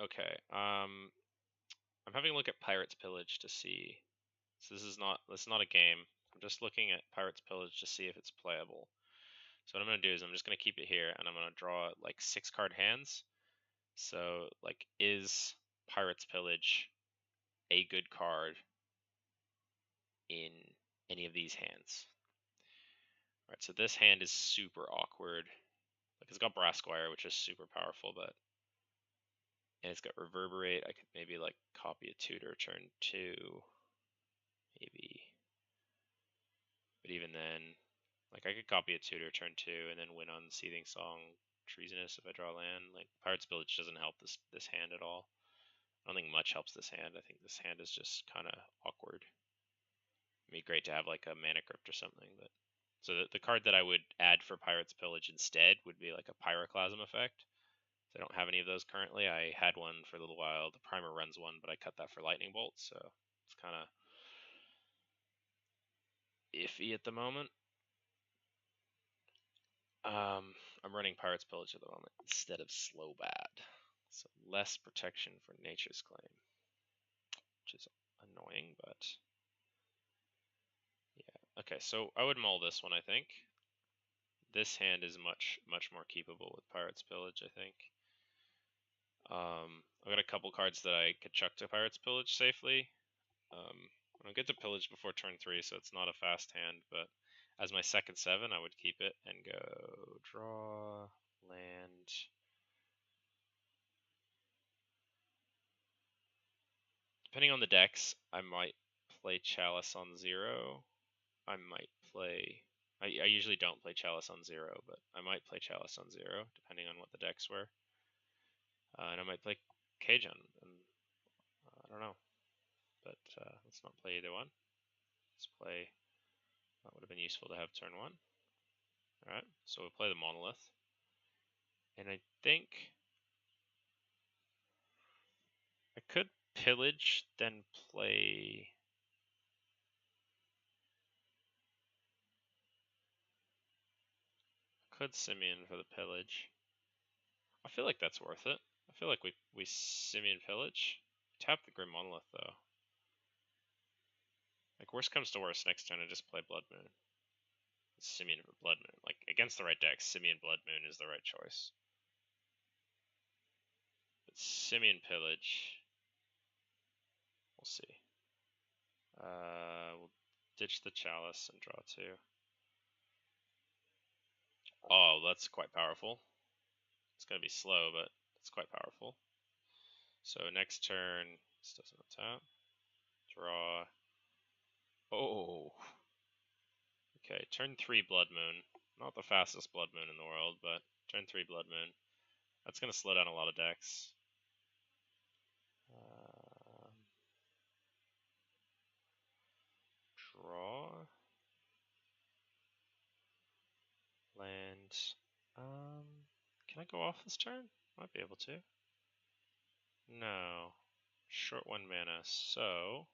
Okay. I'm having a look at Pirates Pillage to see. So this is not a game. I'm just looking at Pirates Pillage to see if it's playable. So what I'm gonna do is I'm just gonna keep it here, and I'm gonna draw like 6-card hands. So like, is Pirates Pillage a good card in any of these hands? All right. So this hand is super awkward. Like, it's got Brasquire, which is super powerful, and it's got Reverberate. I could maybe like copy a tutor turn 2, maybe. But even then, like, I could copy a tutor turn 2 and then win on Seething Song, Treasonous if I draw land. Like, Pirate's Village doesn't help this hand at all. I don't think much helps this hand. I think this hand is just kind of awkward. It'd be great to have like a Mana Crypt or something, but so the card that I would add for Pirate's Pillage instead would be like a Pyroclasm effect. I don't have any of those currently. I had one for a little while. The primer runs one, but I cut that for Lightning Bolt, so it's kind of iffy at the moment. I'm running Pirate's Pillage at the moment instead of Slow Bad, so less protection for Nature's Claim, which is annoying, but yeah. Okay, so I would mull this one, I think. This hand is much more keepable with Pirate's Pillage, I think. I've got a couple cards that I could chuck to Pirate's Pillage safely. I don't get to Pillage before turn 3, so it's not a fast hand, but as my second 7, I would keep it and go draw, land. Depending on the decks, I might play Chalice on 0. I might play... I usually don't play Chalice on 0, but I might play Chalice on 0, depending on what the decks were. And I might play Cajun, and I don't know. But let's not play either one. Let's play... That would have been useful to have turn 1. Alright, so we'll play the Monolith. And I think I could Pillage, then play... I could Simian for the Pillage. I feel like that's worth it. I feel like we Simian Pillage. Tap the Grim Monolith, though. Like, worst comes to worst, next turn I just play Blood Moon. Simian for Blood Moon. Like, against the right deck, Simian Blood Moon is the right choice. But Simian Pillage... We'll see. We'll ditch the Chalice and draw 2. Oh, that's quite powerful. It's going to be slow, but it's quite powerful. So next turn, this doesn't tap. Draw. Oh. Okay, turn 3 Blood Moon. Not the fastest Blood Moon in the world, but turn 3 Blood Moon. That's going to slow down a lot of decks. Draw. Land. Can I go off this turn? Might be able to. No. Short 1 mana, so...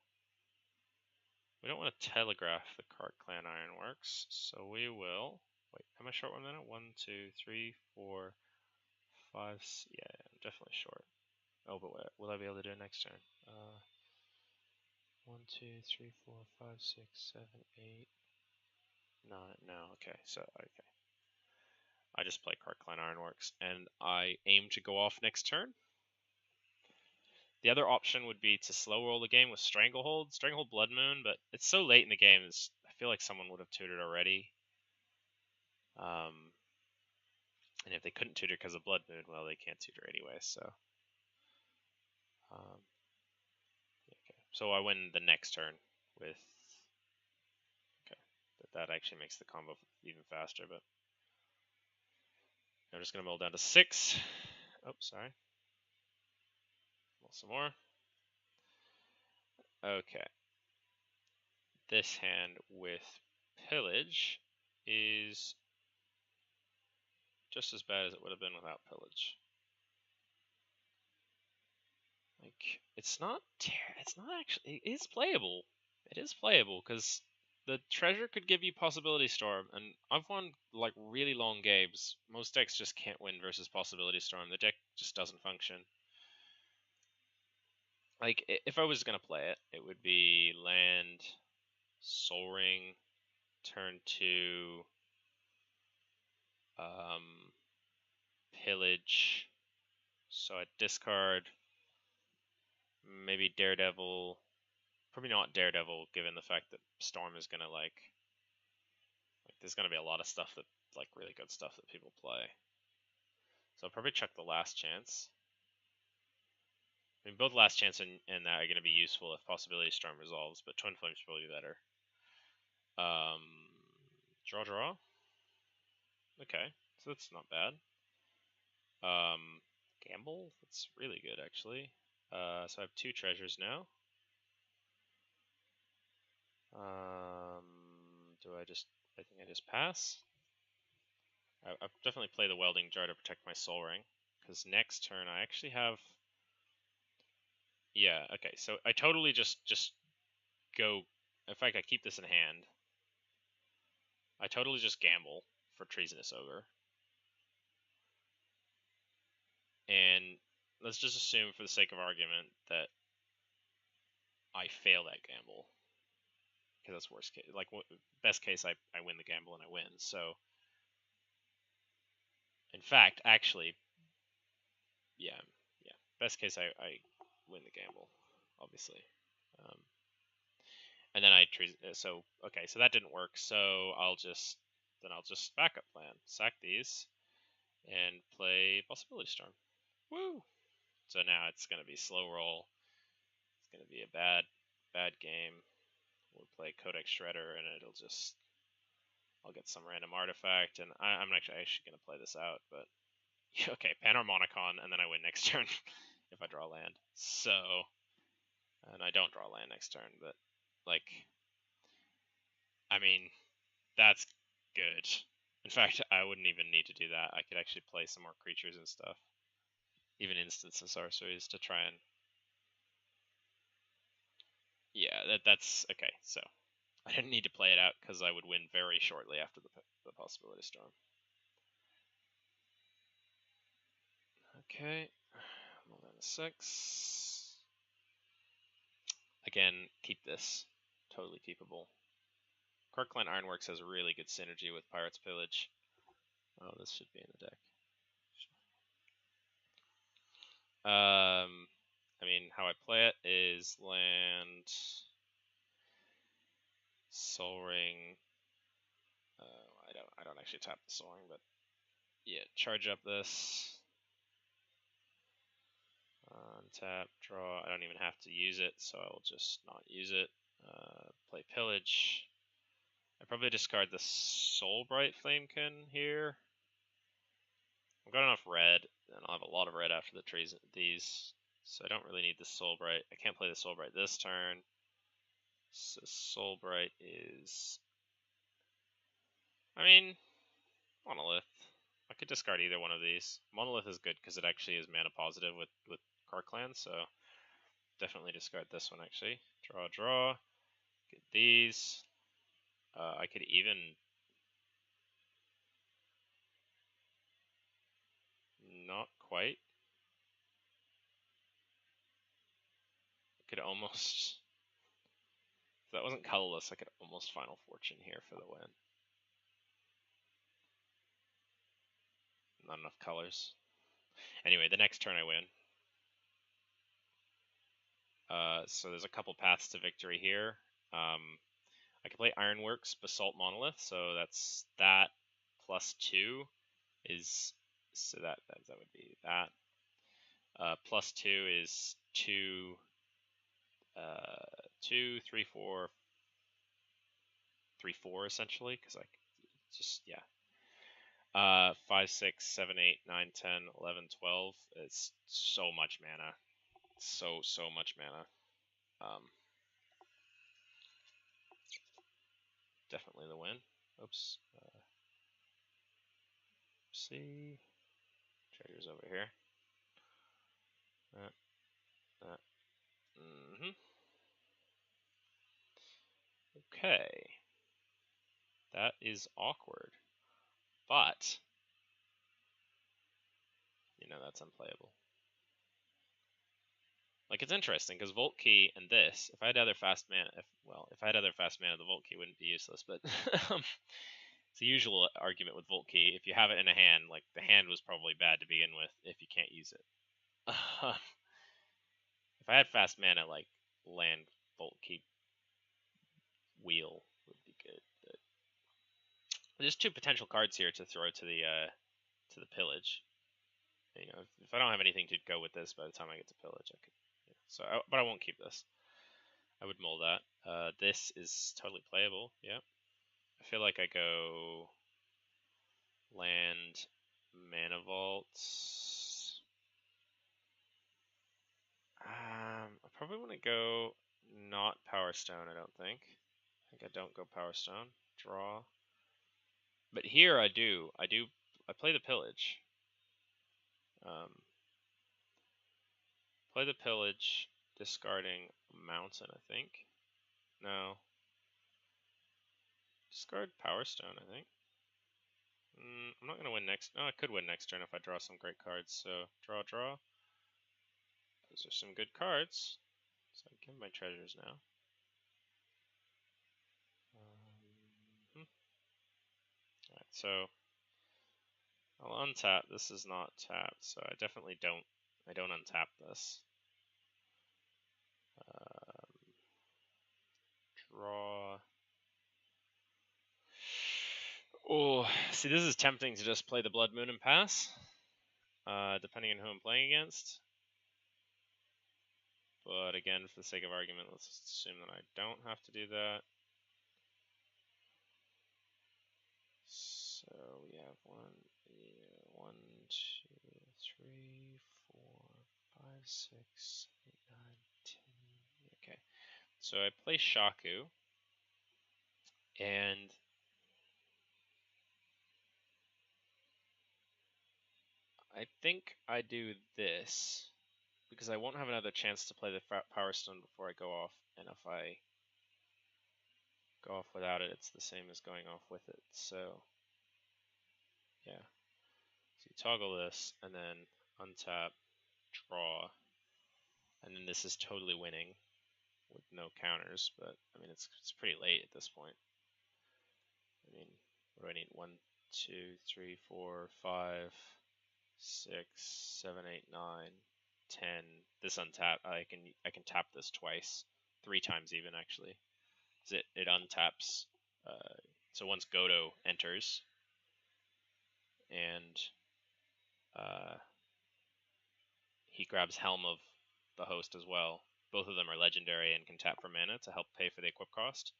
We don't want to telegraph the card Clan Ironworks, so we will... Wait, am I short 1 mana? 1, 2, 3, 4, 5... Yeah, I'm definitely short. Oh, but what will I be able to do next turn? 1, 2, 3, 4, 5, 6, 7, 8... No, okay, so, okay. I just play card Clan Ironworks, and I aim to go off next turn. The other option would be to slow roll the game with Stranglehold Blood Moon, but it's so late in the game, I feel like someone would have tutored already. And if they couldn't tutor because of Blood Moon, well, they can't tutor anyway, so... okay. So I win the next turn with... Okay, that actually makes the combo even faster, but... I'm just going to mill down to 6. Oh, sorry. Mill some more. Okay. This hand with Pillage is just as bad as it would have been without Pillage. Like, it's not actually, it is playable. It is playable, because the treasure could give you Possibility Storm, and I've won, like, really long games. Most decks just can't win versus Possibility Storm. The deck just doesn't function. like, if I was gonna play it, it would be land, Soul Ring, turn 2, Pillage. So I'd discard maybe Daredevil. Probably not Daredevil, given the fact that Storm is gonna like there's gonna be a lot of stuff that like really good stuff that people play. So I'll probably chuck the Last Chance. I mean, both Last Chance and that are gonna be useful if Possibility Storm resolves, but Twin Flame's probably better. Draw. Okay, so that's not bad. Gamble. That's really good actually. So I have 2 treasures now. Do I just? I think I just pass. I'll definitely play the Welding Jar to protect my Soul Ring, because next turn I actually have. Yeah. Okay. So I totally just go. In fact, I keep this in hand. I totally just gamble for Treasonous Ogre, and let's just assume, for the sake of argument, that I fail that gamble, because that's worst case. Like, best case, I win the gamble and I win. So, in fact, actually, yeah. Best case, I win the gamble, obviously. And then so okay, so that didn't work. So I'll just backup plan, sack these, and play Possibility Storm. Woo! So now it's gonna be slow roll. It's gonna be a bad game. We'll play Codex Shredder, and I'll get some random artifact, and I'm actually gonna play this out, but okay, Panharmonicon, and then I win next turn if I draw land. So, and I don't draw land next turn, but like, I mean, that's good. In fact, I wouldn't even need to do that. I could actually play some more creatures and stuff, even instants and sorceries, to try and. Yeah, that's okay. So I didn't need to play it out because I would win very shortly after the Possibility Storm. Okay, I'm on 6. Again, keep this. Totally keepable. Corkland Ironworks has really good synergy with Pirates Pillage. Oh, this should be in the deck. I mean, how I play it is land, Soul Ring. I don't actually tap the Soul Ring, but yeah, charge up this. Untap, draw. I don't even have to use it, so I will just not use it. Play Pillage. I probably discard the Soulbright Flamekin here. I've got enough red, and I'll have a lot of red after the trees. These, so I don't really need the Soulbright. I can't play the Soulbright this turn. So Soulbright is, I mean, Monolith. I could discard either one of these. Monolith is good because it actually is mana positive with Karkland, so definitely discard this one actually. Draw. Get these. I could even not quite. I could almost. If that wasn't colorless, I could almost Final Fortune here for the win. Not enough colors. Anyway, the next turn I win. So there's a couple paths to victory here. I can play Ironworks, Basalt Monolith, so that's that plus 2 is, so that would be that. Plus 2 is 2, 3, 4, 3, 4 essentially, because I just, yeah. 5, 6, 7, 8, 9, 10, 11, 12. It's so much mana. So much mana. Definitely the win. Oops. See. Treasure's over here. Okay. That is awkward. But, you know, that's unplayable. Like, it's interesting because Volt Key and this, if I had other fast mana, if I had other fast mana, the Volt Key wouldn't be useless. But it's the usual argument with Volt Key. If you have it in a hand, like, the hand was probably bad to begin with if you can't use it. If I had fast mana, like, land Volt Key wheel would be good. But there's two potential cards here to throw to the pillage. You know, if I don't have anything to go with this by the time I get to pillage, I could. Yeah. So, but I won't keep this. I would mull that. This is totally playable. Yeah. I feel like I go land mana vaults. I probably want to go not Power Stone. I don't think. I think I don't go Power Stone. Draw. But here I do. I play the pillage. Play the pillage, discarding mountain. I think. No. Discard Power Stone. I think. I'm not gonna win next. No, I could win next turn if I draw some great cards. So draw. Those are some good cards. So I give my treasures now. Alright, so I'll untap. This is not tapped, so I definitely don't. I don't untap this. Draw. Oh, see, this is tempting to just play the Blood Moon and pass, depending on who I'm playing against. But again, for the sake of argument, let's assume that I don't have to do that. So we have 1, 2, 3, 4, 5, 6, 8, 9, 10. Okay, so I play Shaku, and I think I do this because I won't have another chance to play the Power Stone before I go off, and if I go off without it, it's the same as going off with it. So yeah, so you toggle this and then untap, draw, and then this is totally winning with no counters. But I mean, it's pretty late at this point. I mean, what do I need? 1, 2, 3, 4, 5, 6, 7, 8, 9, 10. This untap. I can tap this twice, 3 times even actually. It untaps. So once Godo enters, and he grabs Helm of the Host as well. Both of them are legendary and can tap for mana to help pay for the equip cost.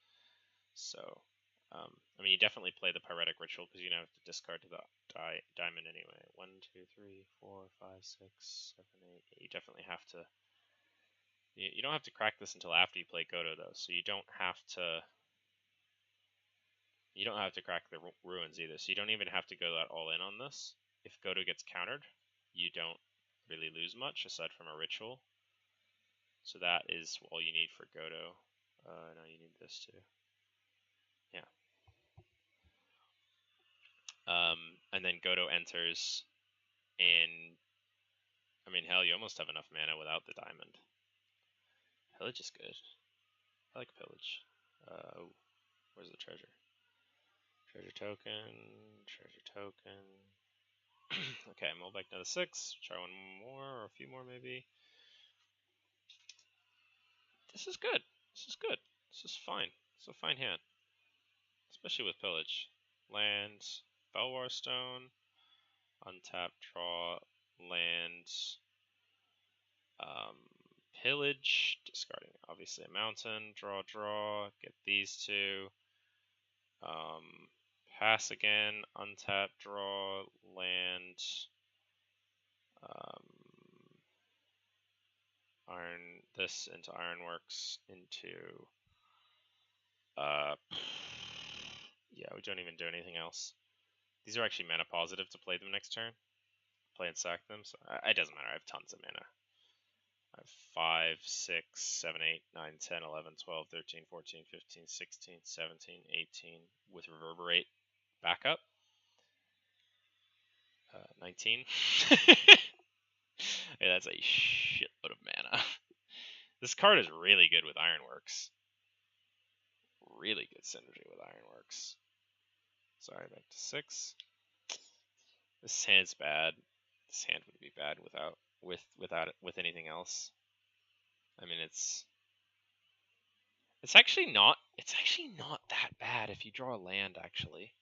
So, I mean, you definitely play the Pyretic Ritual because you have to discard to the diamond anyway. 1, 2, 3, 4, 5, 6, 7, 8. You definitely have to. You don't have to crack this until after you play Godo though, so you don't have to. You don't have to crack the ruins either, so you don't even have to go that all in on this. If Godo gets countered, you don't really lose much aside from a ritual. So that is all you need for Godo. No, you need this too. Yeah. And then Godo enters, and I mean, hell, you almost have enough mana without the diamond. Pillage is good. I like Pillage. Oh, where's the treasure? Treasure token. Okay, I'm all back down to 6. Try one more, or a few more maybe. This is good. This is good. This is fine. It's a fine hand. Especially with Pillage. Land, Belwar Stone, untap, draw, land, Pillage, discarding obviously a mountain, draw, get these two, pass again, untap, draw, land, iron this into Ironworks, into yeah, we don't even do anything else. These are actually mana positive to play them next turn. Play and sack them, so it doesn't matter. I have tons of mana. I have 5, 6, 7, 8, 9, 10, 11, 12, 13, 14, 15, 16, 17, 18 with Reverberate backup. 19. Yeah, that's a shitload of mana. This card is really good with Ironworks. Really good synergy with Ironworks. Sorry, back to 6. This hand's bad. This hand would be bad with anything else. I mean, it's actually not that bad if you draw a land. Actually,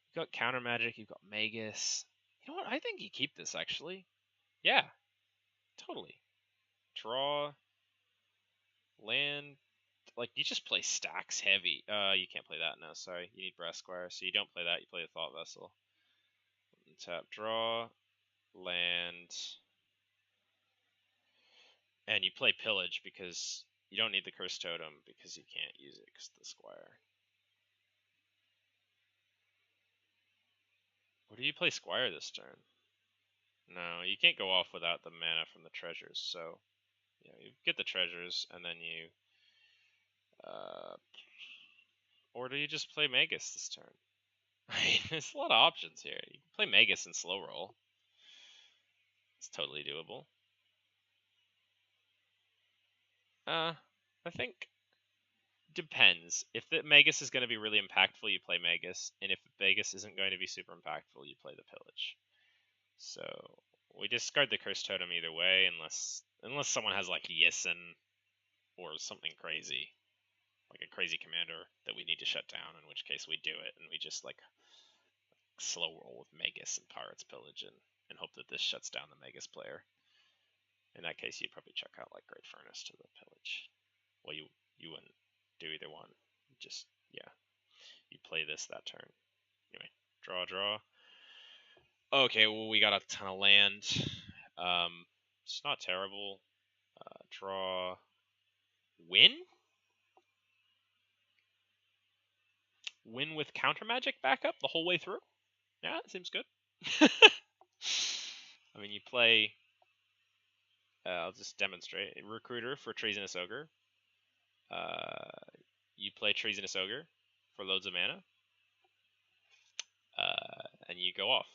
you've got counter magic. You've got Magus. You know what? I think you keep this actually. Yeah, totally. Draw land. Like, you just play stacks heavy. You can't play that now. Sorry, you need Brass Squire, so you don't play that. You play the Thought Vessel. Tap, draw, land, and you play Pillage because you don't need the Curse Totem because you can't use it because of the Squire. Or do you play Squire this turn? No, you can't go off without the mana from the treasures. So, yeah, you get the treasures and then you. Or do you just play Magus this turn? I mean, there's a lot of options here. You can play Magus and slow roll. It's totally doable. I think depends. If the Magus is going to be really impactful, you play Magus, and if Magus isn't going to be super impactful, you play the Pillage. So we discard the Curse Totem either way, unless someone has like Yissen or something crazy, like a crazy commander that we need to shut down. In which case we do it, and we just like slow roll with Magus and Pirates Pillage and hope that this shuts down the Magus player. In that case, you'd probably check out like Great Furnace to the Pillage. Well, you wouldn't do either one. Just, yeah, you play this that turn. Anyway, draw. Okay, well, we got a ton of land. It's not terrible. Draw, win with counter magic backup the whole way through. Yeah, it seems good. I mean, you play. I'll just demonstrate. Recruiter for Treasonous Ogre. You play Treasonous Ogre for loads of mana. And you go off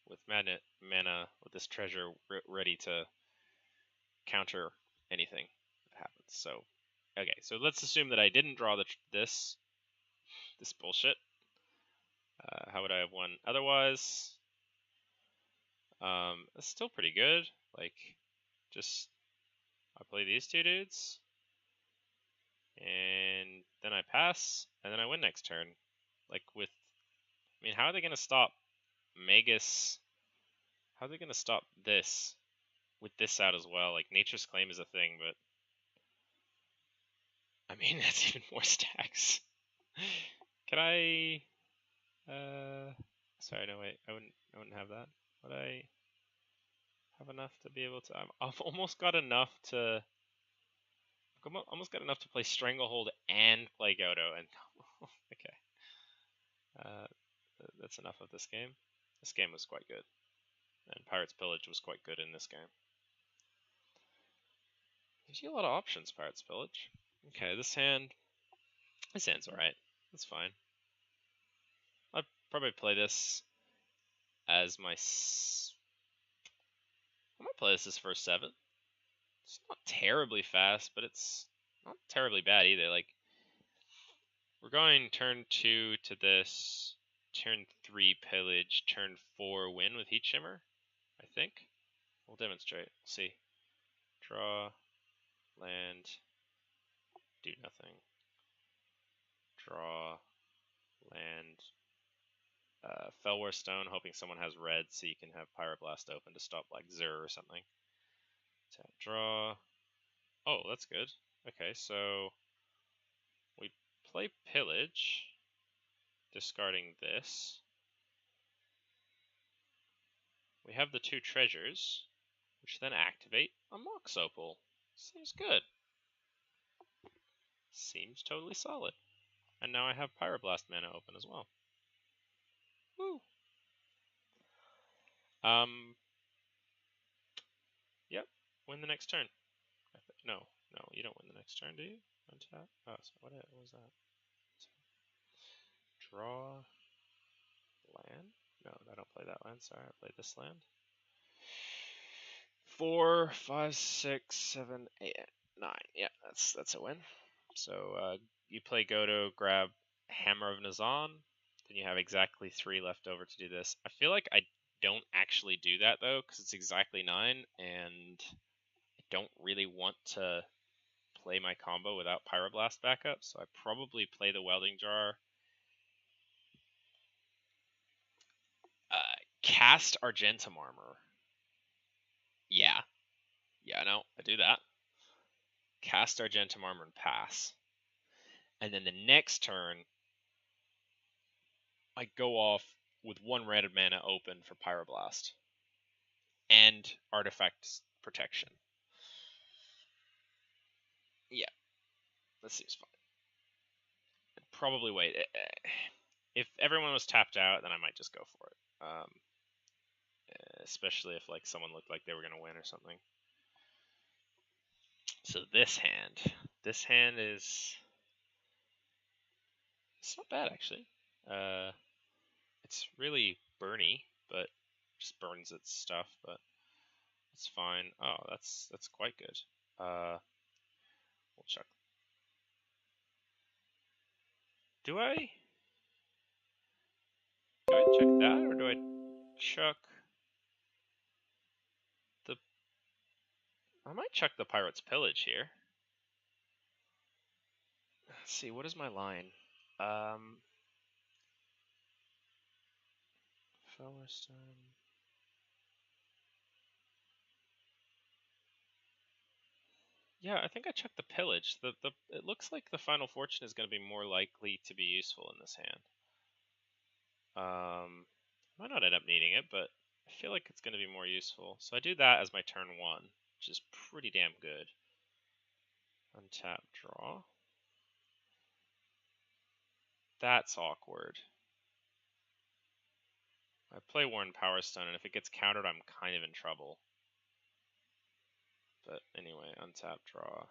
with mana with this treasure ready to counter anything that happens. So, okay, so let's assume that I didn't draw this bullshit. How would I have won otherwise? It's still pretty good. Like, just I play these two dudes, and then I pass, and then I win next turn. Like with, I mean, how are they gonna stop Magus? How are they gonna stop this with this out as well? Like, Nature's Claim is a thing, but I mean, that's even more stacks. Can I? Sorry, no wait. I wouldn't have that. Would I have enough to be able to? I've almost got enough to. I've almost got enough to play Stranglehold and play Godo, and okay. That's enough of this game. This game was quite good, and Pirates Pillage was quite good in this game. Gives you a lot of options, Pirates Pillage. Okay, this hand's alright. That's fine. I'd probably play this as my. I might play this as first 7. It's not terribly fast, but it's not terribly bad either. Like, we're going turn 2 to this, turn 3 Pillage, turn 4 win with Heat Shimmer, I think. We'll demonstrate. We'll see. Draw, land, do nothing. Draw, land, Fellwar Stone, hoping someone has red so you can have Pyroblast open to stop like Zur or something. Tap, draw. Oh, that's good. Okay, so we play Pillage, discarding this. We have the 2 treasures, which then activate a Mox Opal. Seems good. Seems totally solid. And now I have Pyroblast mana open as well. Woo! Yep, win the next turn. No, you don't win the next turn, do you? Untap? Oh, so what was that? Draw land? No, I don't play that land. Sorry, I play this land. 4, 5, 6, 7, 8. 9. Yeah, that's a win. So you play Godo, grab Hammer of Nazan. Then you have exactly 3 left over to do this. I feel like I don't actually do that though, because it's exactly 9, and I don't really want to play my combo without Pyroblast backup, so I probably play the Welding Jar. Cast Argentum Armor. Yeah. Yeah, no, I do that. Cast Argentum Armor and pass. And then the next turn, I go off with 1 red mana open for Pyroblast. And Artifact Protection. Yeah, that seems fine. I'd probably wait. If everyone was tapped out, then I might just go for it. Especially if like someone looked like they were gonna win or something. So this hand is, it's not bad actually. It's really burny, but just burns its stuff, but it's fine. Oh, that's quite good. We'll check. Do I check that, or do I chuck the? I might chuck the Pirate's Pillage here. Let's see, what is my line? Fellerstone. Yeah, I think I chucked the Pillage. It looks like the Final Fortune is going to be more likely to be useful in this hand. Might not end up needing it, but I feel like it's going to be more useful. So I do that as my turn 1, which is pretty damn good. Untap, draw. That's awkward. I play Worn Power Stone, and if it gets countered, I'm kind of in trouble. But anyway, untap, draw.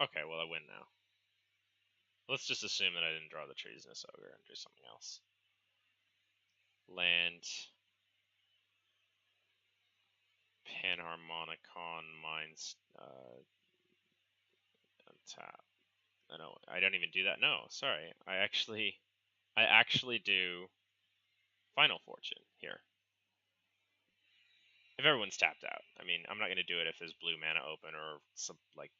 Okay, well, I win now. Let's just assume that I didn't draw the Treasonous Ogre and do something else. Land. Panharmonicon, Mines, untap. No, I don't even do that. No, sorry. I actually do Final Fortune here. If everyone's tapped out. I mean, I'm not going to do it if there's blue mana open, or some like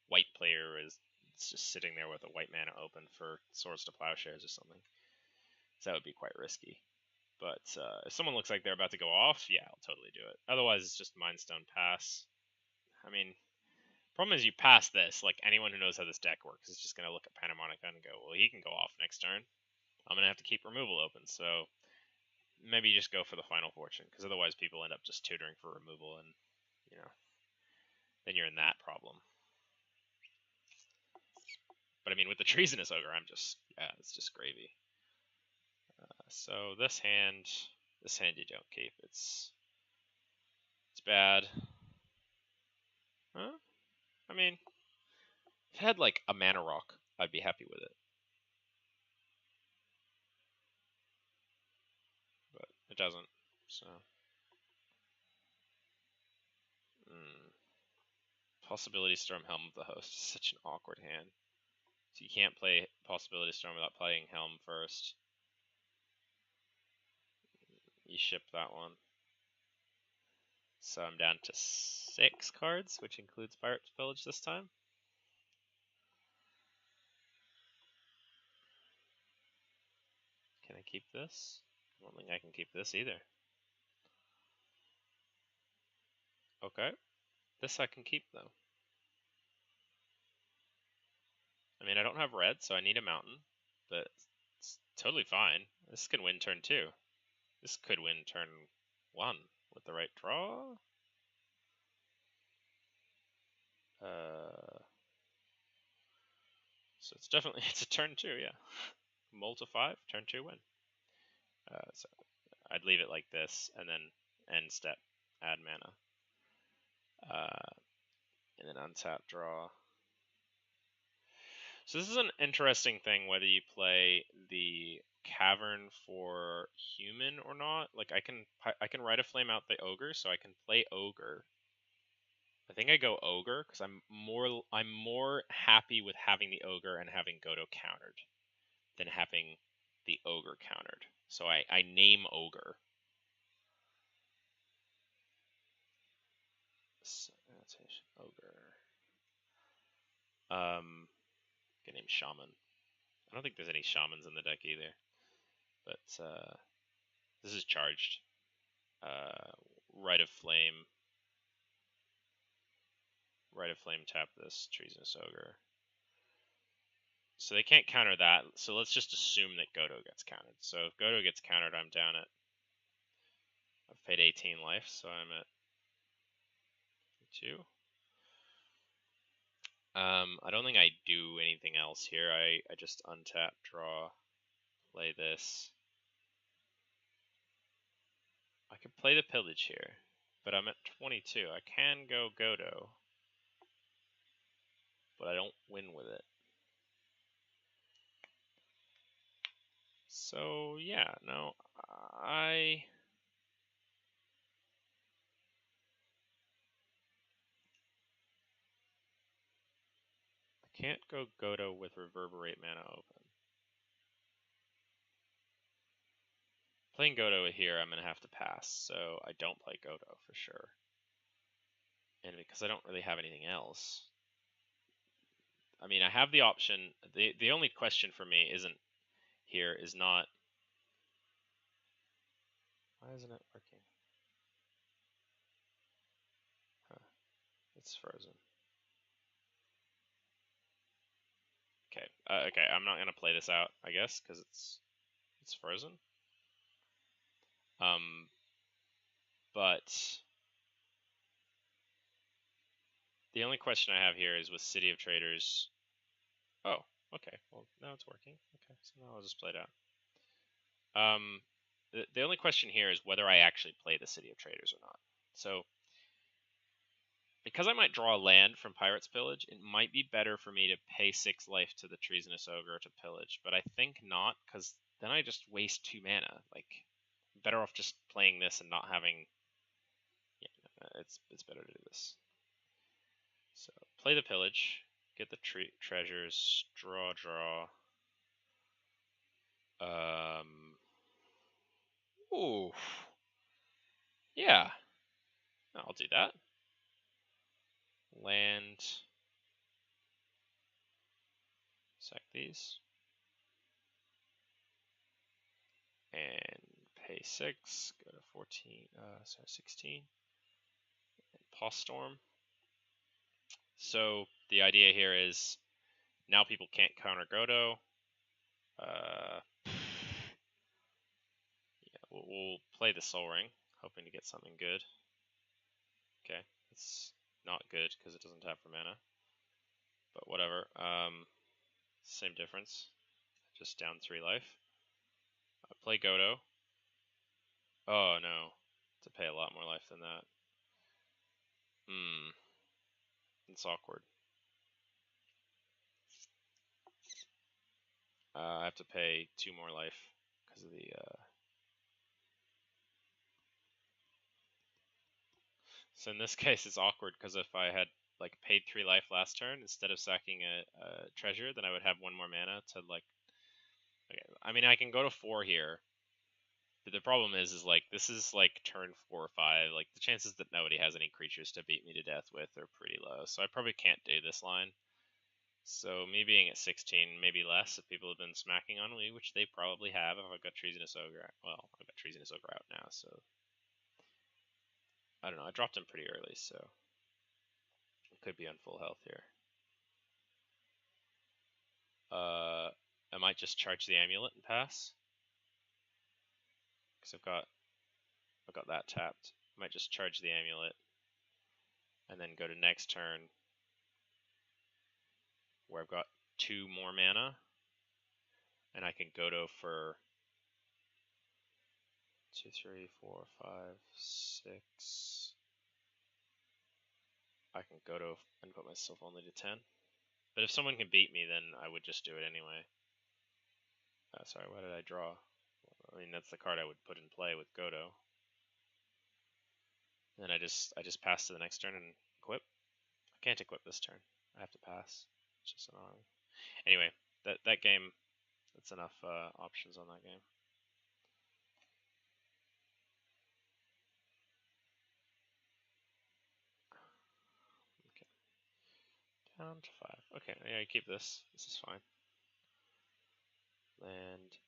white player is just sitting there with a white mana open for Swords to Plowshares or something. So that would be quite risky. But if someone looks like they're about to go off, yeah, I'll totally do it. Otherwise, it's just Mindstone pass. I mean, problem is you pass this, like anyone who knows how this deck works is just going to look at Panharmonicon and go, well, he can go off next turn. I'm going to have to keep removal open, so maybe you just go for the Final Fortune, because otherwise people end up just tutoring for removal, and, you know, then you're in that problem. But I mean, with the Treasonous Ogre, it's just gravy. So this hand you don't keep. It's bad. Huh? I mean, if it had like a Mana Rock, I'd be happy with it. But it doesn't, so. Possibility Storm, Helm of the Host is such an awkward hand. So you can't play Possibility Storm without playing Helm first. You ship that one. So I'm down to 6 cards, which includes Pirate's Pillage this time. Can I keep this? I don't think I can keep this either. Okay. This I can keep, though. I mean, I don't have red, so I need a mountain, but it's totally fine. This can win turn 2. This could win turn 1 with the right draw. So it's definitely, it's a turn 2, yeah. Mull to 5, turn 2 win. So I'd leave it like this, and then end step, add mana. And then untap, draw. So this is an interesting thing, whether you play the Cavern for human or not. Like I can write a flame out the ogre, so I can play ogre, I think I go Ogre because I'm more happy with having the Ogre and having Godo countered than having the Ogre countered. So I name Ogre. Annotation Ogre. Can name Shaman. I don't think there's any Shamans in the deck either. But this is charged. Rite of Flame. Rite of Flame, tap this Treasonous Ogre. So they can't counter that, so let's just assume that Godo gets countered. So if Godo gets countered, I'm down at... I've paid 18 life, so I'm at 2. I don't think I do anything else here. I just untap, draw, play this. I could play the Pillage here, but I'm at 22. I can go Godo, but I don't win with it. So yeah, no, I can't go Godo with Reverberate mana open. Playing Godo here, I'm going to have to pass, so I don't play Godo for sure. And because I don't really have anything else. I mean, I have the option. The only question for me is not... Why isn't it working? Huh. It's frozen. Okay. Okay, I'm not going to play this out, I guess, because it's frozen. But the only question I have here is with City of Traders. Oh, okay. Well, now it's working. Okay, so now I'll just play it out. The only question here is whether I actually play the City of Traders or not. So, because I might draw a land from Pirate's Pillage, it might be better for me to pay 6 life to the Treasonous Ogre to pillage, but I think not, because then I just waste 2 mana. Like, better off just playing this and not having... Yeah, it's better to do this. So, play the Pillage, get the treasures, draw. Ooh. Yeah. I'll do that. Land. Sack these. And pay 6. Go to 14. 16. And Paw Storm. So the idea here is now people can't counter Godo. Yeah, we'll play the Soul Ring, hoping to get something good. Okay, it's not good because it doesn't tap for mana. But whatever. Same difference. Just down 3 life. I play Godo. Oh no. To pay a lot more life than that. It's awkward. I have to pay 2 more life because of the... So in this case, it's awkward because if I had like paid 3 life last turn instead of sacking a treasure, then I would have 1 more mana to like... Okay, I mean, I can go to 4 here, but the problem is like this is like turn 4 or 5. Like the chances that nobody has any creatures to beat me to death with are pretty low. So I probably can't do this line. So me being at 16, maybe less if people have been smacking on me, which they probably have if I've got Treasonous Ogre. Well, I've got Treasonous Ogre out now, so I don't know. I dropped him pretty early, so it could be on full health here. I might just charge the amulet and pass because I've got that tapped. I might just charge the amulet and then go to next turn where I've got 2 more mana and I can Godo for 2, 3, 4, 5, 6. I can Godo and put myself only to 10. But if someone can beat me, then I would just do it anyway. Sorry, why did I draw? I mean, that's the card I would put in play with Godo. Then I just pass to the next turn and equip. can't equip this turn. I have to pass. It's just annoying. Anyway, that game, that's enough options on that game. Okay. Down to 5. Okay, yeah, I keep this. This is fine. Land,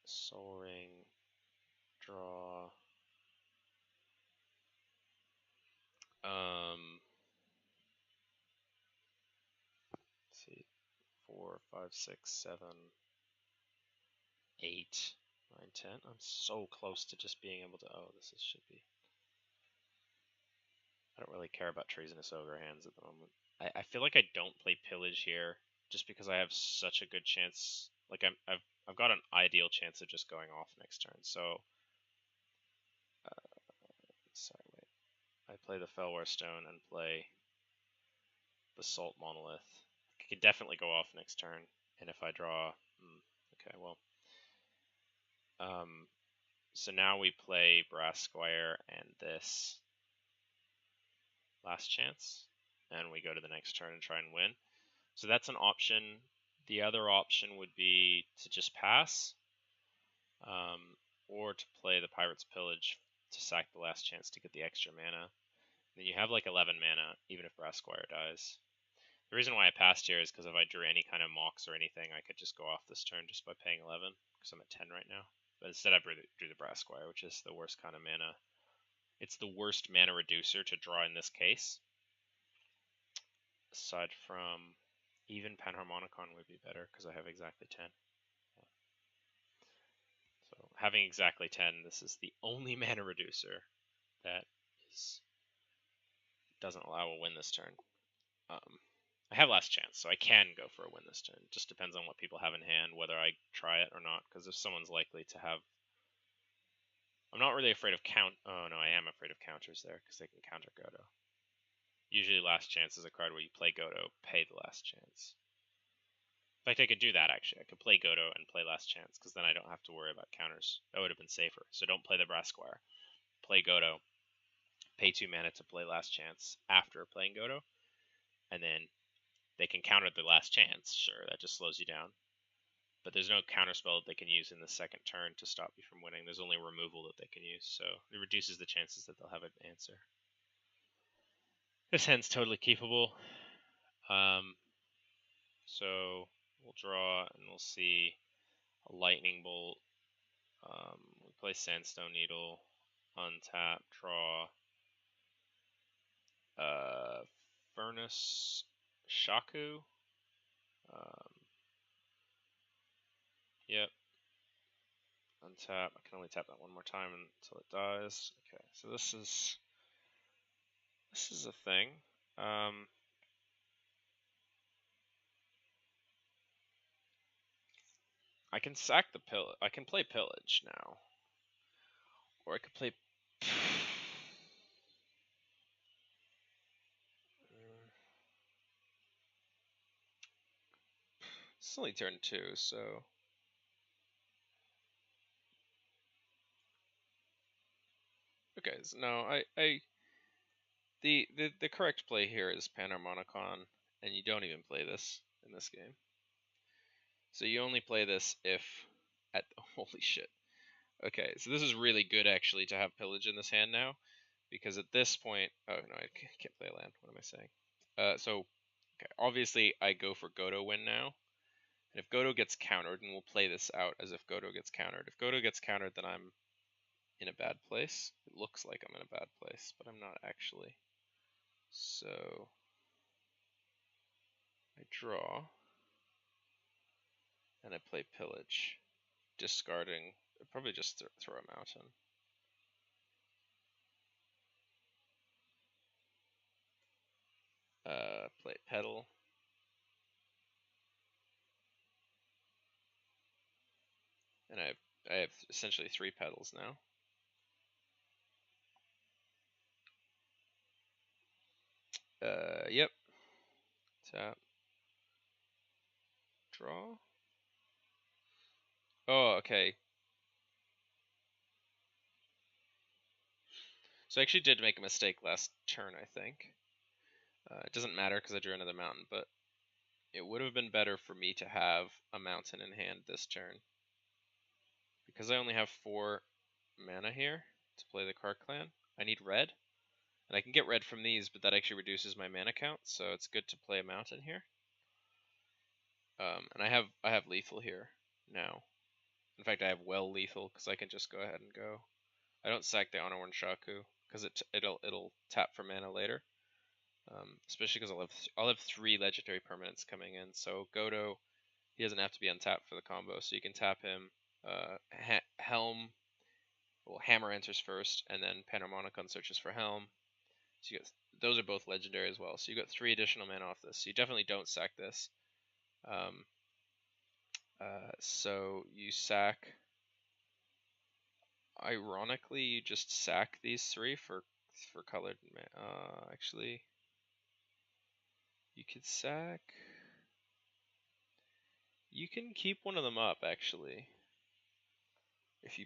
Soul Ring, draw. Let's see, 4, 5, 6, 7, 8, 9, 10. I'm so close to just being able to. Oh, should be. I don't really care about Treasonous Ogre hands at the moment. I feel like I don't play Pillage here just because I have such a good chance. Like I've got an ideal chance of just going off next turn. So, sorry, wait. I play the Fellware Stone and play the Salt Monolith. I could definitely go off next turn, and if I draw, okay, well, so now we play Brass Squire and this Last Chance, and we go to the next turn and try and win. So that's an option. The other option would be to just pass, or to play the Pirate's Pillage to sack the Last Chance to get the extra mana. Then you have like 11 mana, even if Brass Squire dies. The reason why I passed here is because if I drew any kind of mocks or anything, I could just go off this turn just by paying 11, because I'm at 10 right now. But instead I drew the Brass Squire, which is the worst kind of mana. It's the worst mana reducer to draw in this case. Aside from, even Panharmonicon would be better, because I have exactly 10. Yeah. So having exactly 10, this is the only mana reducer that doesn't allow a win this turn. I have Last Chance, so I can go for a win this turn. It just depends on what people have in hand, whether I try it or not, because if someone's likely to have... I'm not really afraid of Oh, no, I am afraid of counters there, because they can counter Godo. Usually Last Chance is a card where you play Godo, pay the Last Chance. In fact, I could do that, actually. I could play Godo and play Last Chance, because then I don't have to worry about counters. That would have been safer. So don't play the Brass Squire. Play Godo, pay 2 mana to play Last Chance after playing Godo, and then they can counter the Last Chance. Sure, that just slows you down. But there's no counterspell that they can use in the second turn to stop you from winning. There's only removal that they can use, so it reduces the chances that they'll have an answer. This hand's totally keepable. So we'll draw and we'll see a Lightning Bolt. We play Sandstone Needle, untap, draw. Furnace Shaku. Yep. Untap. I can only tap that one more time until it dies. Okay, so this is a thing. I can sack the Pillage. I can play Pillage now, or I could play. It's only turn 2, so. Okay, so no, the correct play here is Panharmonicon, and you don't even play this in this game. So you only play this if holy shit. Okay, so this is really good actually to have Pillage in this hand now, because at this point, oh no, I can't play a land. What am I saying? So okay, obviously I go for Godo win now, and if Godo gets countered, and we'll play this out as if Godo gets countered. If Godo gets countered, then I'm in a bad place. It looks like I'm in a bad place, but I'm not actually. So I draw, and I play Pillage, discarding. Probably just throw a mountain. Play Petal. And I have essentially 3 petals now. Yep. Tap. Draw. Oh, okay. So I actually did make a mistake last turn, I think. It doesn't matter because I drew another mountain, but it would have been better for me to have a mountain in hand this turn. Because I only have 4 mana here to play the Card Clan, I need red. And I can get red from these, but that actually reduces my mana count, so it's good to play a mountain here. And I have lethal here now. In fact, I have well lethal because I can just go ahead and go. I don't sack the Honor One Shaku because it'll tap for mana later. Especially because I'll have 3 legendary permanents coming in. So Godo, he doesn't have to be untapped for the combo, so you can tap him. Helm, well, Hammer enters first, and then Panharmonicon searches for Helm. So you got, those are both legendary as well. So you got 3 additional mana off this. So you definitely don't sack this. So you sack. Ironically, you just sack these 3 for colored. Actually, you could sack. You can keep one of them up actually. If you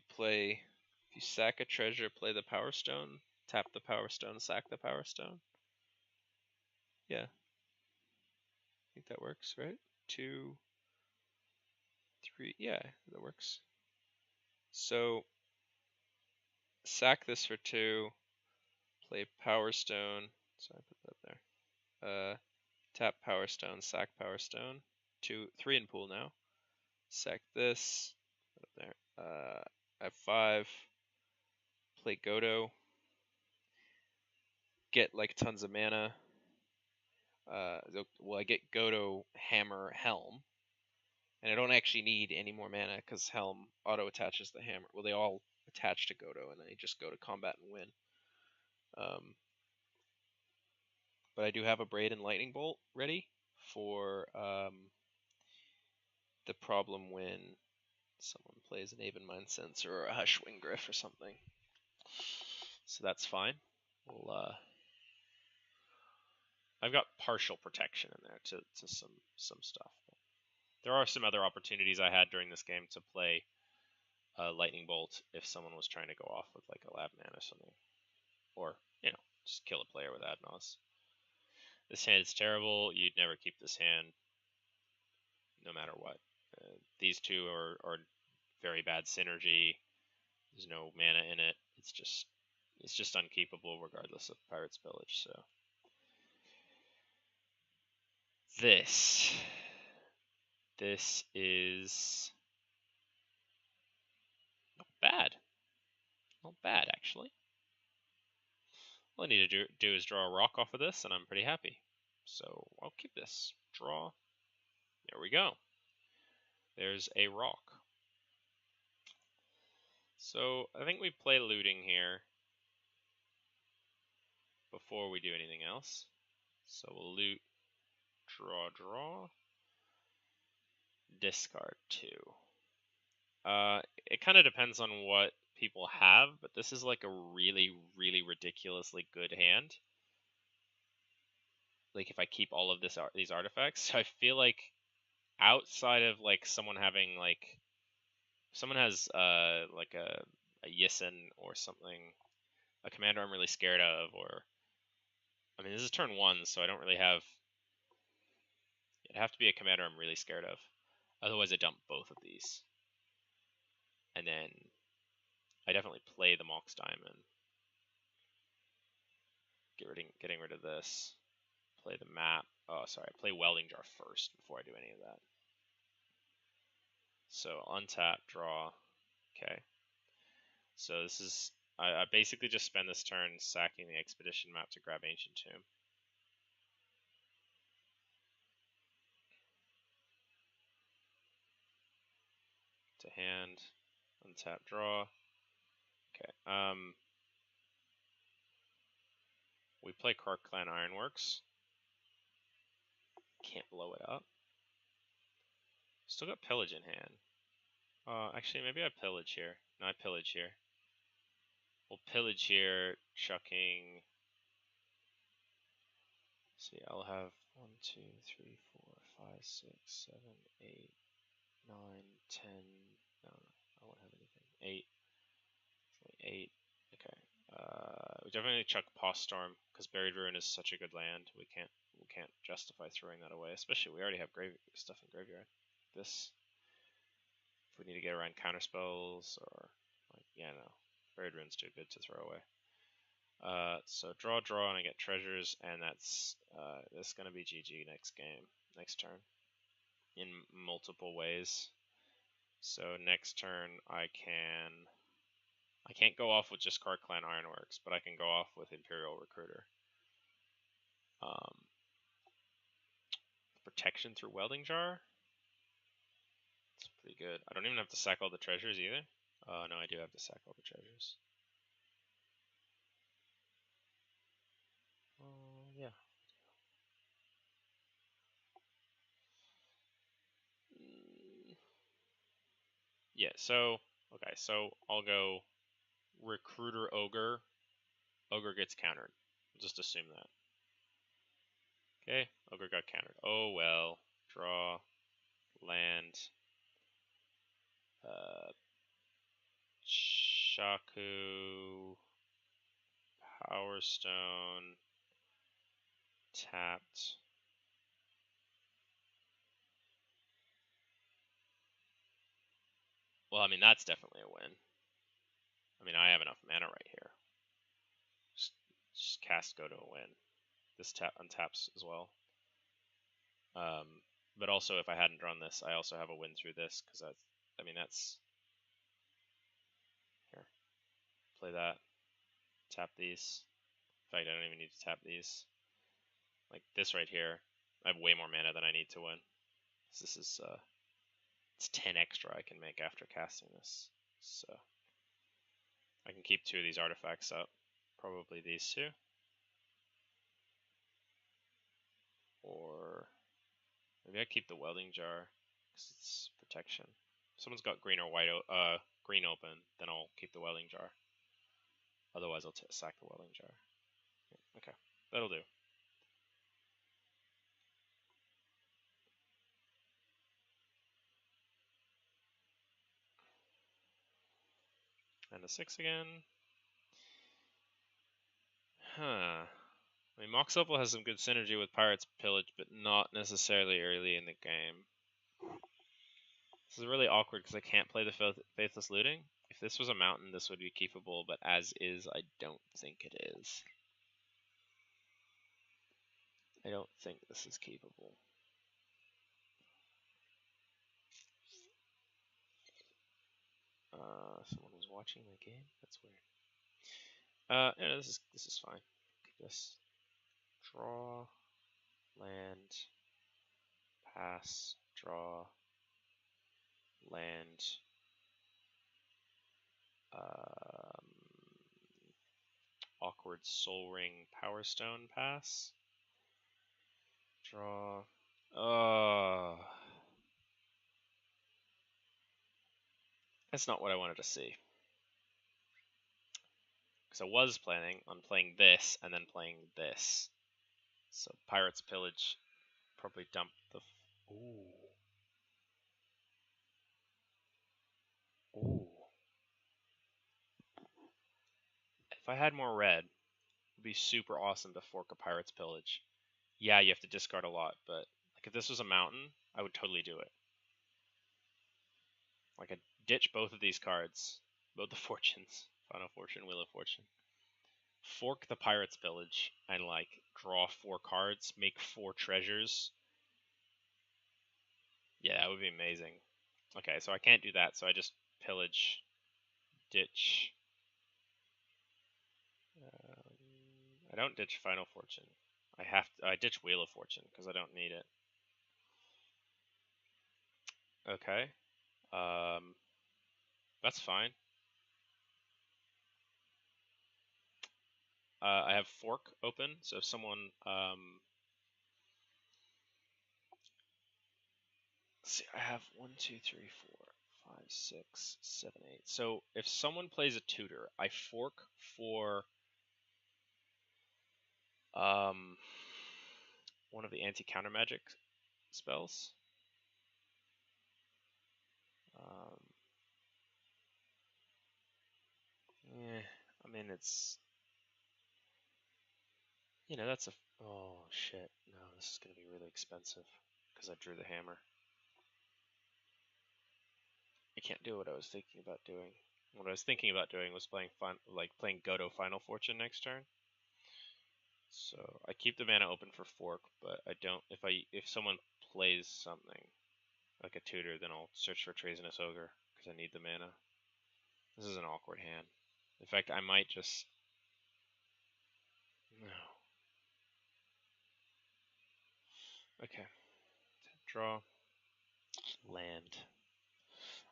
sack a treasure, play the Power Stone, tap the Power Stone, sack the Power Stone. Yeah, I think that works, right? 2, 3. Yeah, that works. So sack this for 2. Play Power Stone. So I put that there. Tap Power Stone, sack Power Stone. 2, 3 in pool now. Sack this. Put up there. I have 5. Play Godo. Get like tons of mana. Well, I get Godo, Hammer, Helm. And I don't actually need any more mana because Helm auto attaches the hammer. Well, they all attach to Godo, and then you just go to combat and win. But I do have a Braid and Lightning Bolt ready for the problem when someone plays an Aven Mind Sensor or a Hushwing Griff or something. So that's fine. We'll, I've got partial protection in there to some stuff. But there are some other opportunities I had during this game to play Lightning Bolt if someone was trying to go off with like a Lab Man or something. Or, just kill a player with Adnos. This hand is terrible. You'd never keep this hand no matter what. These 2 are very bad synergy. There's no mana in it. It's just unkeepable regardless of Pirate's Pillage. So this is not bad. Not bad actually. All I need to do is draw a rock off of this, and I'm pretty happy. So I'll keep this. Draw. There we go. There's a rock. So I think we play looting here before we do anything else. So we'll loot, draw, discard 2. It kind of depends on what people have, but this is like a really, really ridiculously good hand. Like if I keep all of these artifacts, so I feel like outside of like someone having like, someone has like a Yissen or something, a commander I'm really scared of, or I mean this is turn 1, so I don't really have. It'd have to be a commander I'm really scared of. Otherwise, I dump both of these. And then I definitely play the Mox Diamond. Getting rid of this. Play the map. Oh, sorry. I play Welding Jar first before I do any of that. So untap, draw. Okay. So this is. I basically just spend this turn sacking the Expedition map to grab Ancient Tomb. To hand. Untap, draw. Okay. We play Kark Clan Ironworks. Can't blow it up. Still got Pillage in hand. Actually, maybe I Pillage here. No, I Pillage here. We'll Pillage here, chucking. Let's see, I'll have 1, 2, 3, 4, 5, 6, 7, 8, 9, 10. No, I won't have anything. 8. 8. Okay. we definitely chuck Pos Storm because Buried Ruin is such a good land. We can't justify throwing that away, especially we already have stuff in graveyard. This, if we need to get around counter spells or like, yeah, no, Buried Ruin's too good to throw away. So draw, and I get treasures, and that's this is gonna be GG next game, next turn, in multiple ways. So next turn I can't go off with just Card Clan Ironworks, but I can go off with Imperial Recruiter. Protection through Welding Jar. It's pretty good. I don't even have to sack all the treasures either. No, I do have to sack all the treasures. Yeah. Yeah, so, okay, so I'll go Recruiter Ogre. Ogre gets countered. Just assume that. Okay, Ogre got countered. Oh well. Draw. Land. Shaku. Power Stone. Tapped. Well, I mean, that's definitely a win. I mean, I have enough mana right here. Just cast Godo a win. This untaps as well. But also, if I hadn't drawn this, I also have a win through this, because I mean, that's... Here. Play that. Tap these. In fact, I don't even need to tap these. Like, this right here, I have way more mana than I need to win. So this is, it's 10 extra I can make after casting this. So, I can keep 2 of these artifacts up. Probably these 2. Or... maybe I keep the Welding Jar, because it's protection. If someone's got green or white, green open, then I'll keep the Welding Jar. Otherwise, I'll sack the Welding Jar. Okay, that'll do. And a 6 again. Huh. I mean, Mox Opal has some good synergy with Pirates Pillage, but not necessarily early in the game. This is really awkward because I can't play the Faithless Looting. If this was a mountain, this would be keepable, but as is, I don't think it is. I don't think this is keepable. Someone was watching my game? That's weird. Yeah, this is fine. This draw, land, pass, draw, land, awkward Soul Ring Power Stone pass, draw. That's not what I wanted to see. Because I was planning on playing this and then playing this. So Pirates Pillage probably dump the... Ooh. Ooh. If I had more red, it would be super awesome to fork a Pirates Pillage. Yeah, you have to discard a lot, but like if this was a mountain, I would totally do it. Like I'd ditch both of these cards. Both the Fortunes. Final Fortune, Wheel of Fortune. Fork the Pirates Pillage and like draw 4 cards, make 4 treasures. Yeah, that would be amazing. Okay, so I can't do that, so I just pillage, ditch. I don't ditch Final Fortune. I ditch Wheel of Fortune because I don't need it. Okay, that's fine. I have fork open, so if someone let's see, I have 1, 2, 3, 4, 5, 6, 7, 8. So if someone plays a tutor, I fork for one of the anti-counter magic spells. Yeah, I mean it's You know, that's a... Oh, shit. No, this is going to be really expensive because I drew the hammer. I can't do what I was thinking about doing. What I was thinking about doing was playing Godo Final Fortune next turn. So I keep the mana open for fork, but I don't. If someone plays something like a tutor, then I'll search for Treasonous Ogre because I need the mana. This is an awkward hand. In fact, I might just... No. Okay. Draw. Land.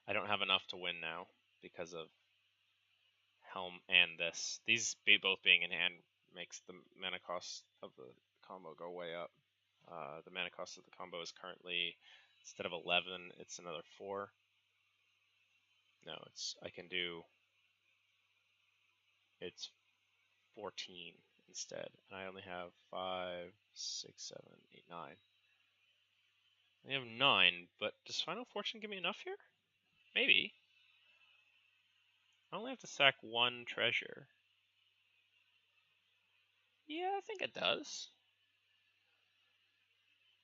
I don't have enough to win now because of Helm and this. These both being in hand makes the mana cost of the combo go way up. The mana cost of the combo is currently, instead of 11, it's another 4. No, I can do, it's 14 instead. And I only have 5, 6, 7, 8, 9. I have 9, but does Final Fortune give me enough here? Maybe. I only have to sack 1 treasure. Yeah, I think it does.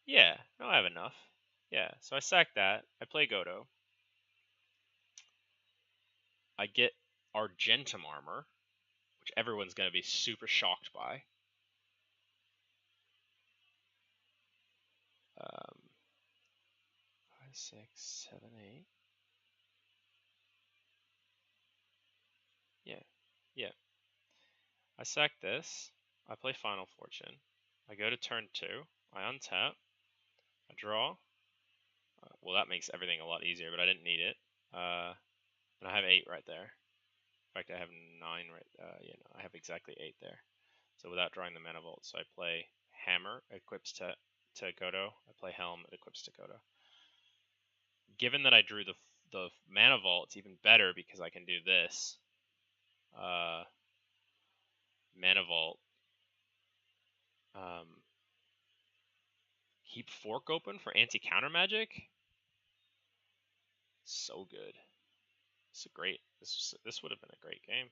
Yeah, no, I have enough. Yeah, so I sack that. I play Godo. I get Argentum Armor, which everyone's going to be super shocked by. 5, 6, 7, 8. Yeah. I sack this. I play Final Fortune. I go to turn 2. I untap. I draw. Well, that makes everything a lot easier, but I didn't need it. And I have 8 right there. In fact, I have 9 right. I have exactly 8 there. So without drawing the mana vault, so I play Hammer, equips to Godo. I play Helm, it equips to Godo. Given that I drew the mana vault, it's even better because I can do this. Mana vault. Keep fork open for anti-counter magic. So good. This is great. This would have been a great game.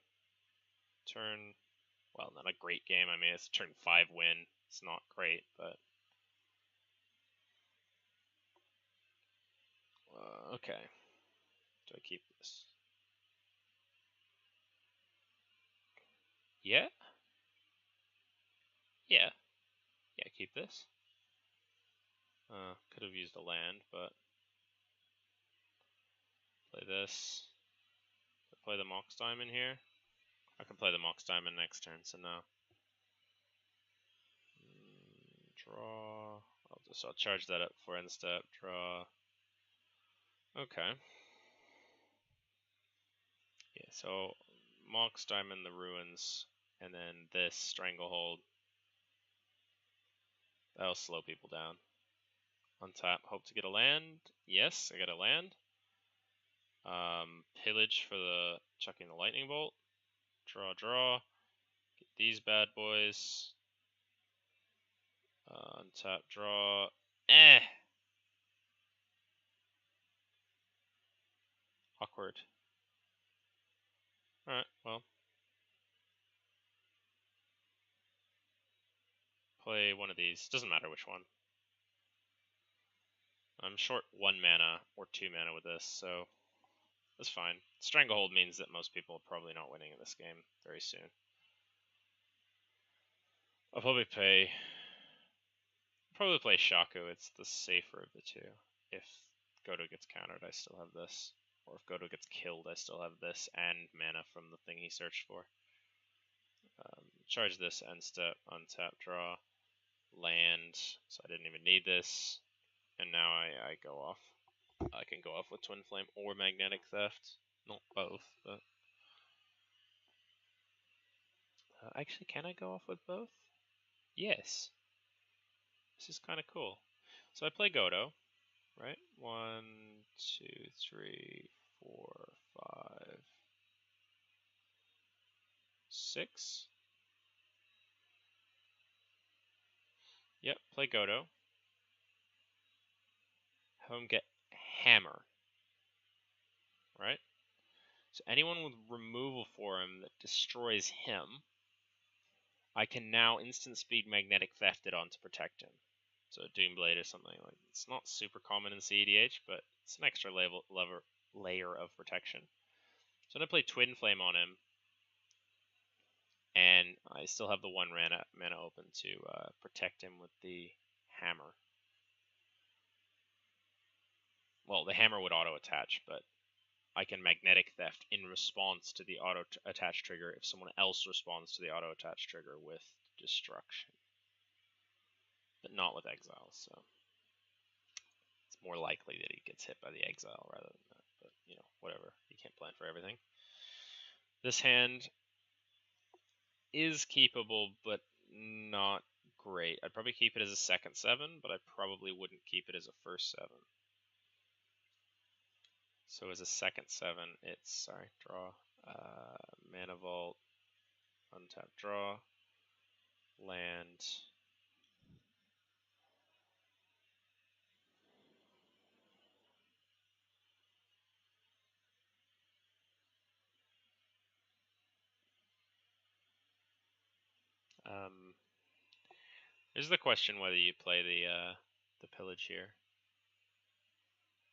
Turn, well, not a great game. I mean, it's a turn 5 win. It's not great, but okay. Do I keep this? Yeah. Yeah. Keep this. Could have used a land, but play this. Play the Mox Diamond here. I can play the Mox Diamond next turn, so no. Draw. I'll charge that up for end step. Draw. Okay. Yeah, so Mox Diamond, the Ruins, and then this Stranglehold. That'll slow people down. Untap, hope to get a land. Yes, I got a land. Pillage for the chucking the lightning bolt. Draw. Get these bad boys. Untap, draw. Awkward. Alright, well. Play one of these. Doesn't matter which one. I'm short 1 mana or 2 mana with this, so that's fine. Stranglehold means that most people are probably not winning in this game very soon. I'll probably play Shaku. It's the safer of the two. If Godo gets countered, I still have this. Or if Godo gets killed, I still have this and mana from the thing he searched for. Charge this, end step, untap, draw, land. So I didn't even need this. And now I go off. I can go off with Twin Flame or Magnetic Theft. Not both, but... actually, can I go off with both? Yes. This is kind of cool. So I play Godo, right? 1, 2, 3, 4, 5, 6. Yep, play Godo. Have him get Hammer, right? So anyone with removal for him that destroys him, I can now instant speed magnetic theft it on to protect him. So Doomblade or something like it's not super common in CEDH, but it's an extra layer of protection. So I'm gonna play Twin Flame on him, and I still have the 1 mana open to protect him with the hammer. Well, the hammer would auto attach, but I can magnetic theft in response to the auto attach trigger if someone else responds to the auto attach trigger with destruction, but not with exile. So it's more likely that he gets hit by the exile rather than that. But you know, whatever. You can't plan for everything. This hand is keepable, but not great. I'd probably keep it as a second 7, but I probably wouldn't keep it as a first 7. So as a second 7, it's, draw, mana vault, untap draw, land, there's the question whether you play the pillage here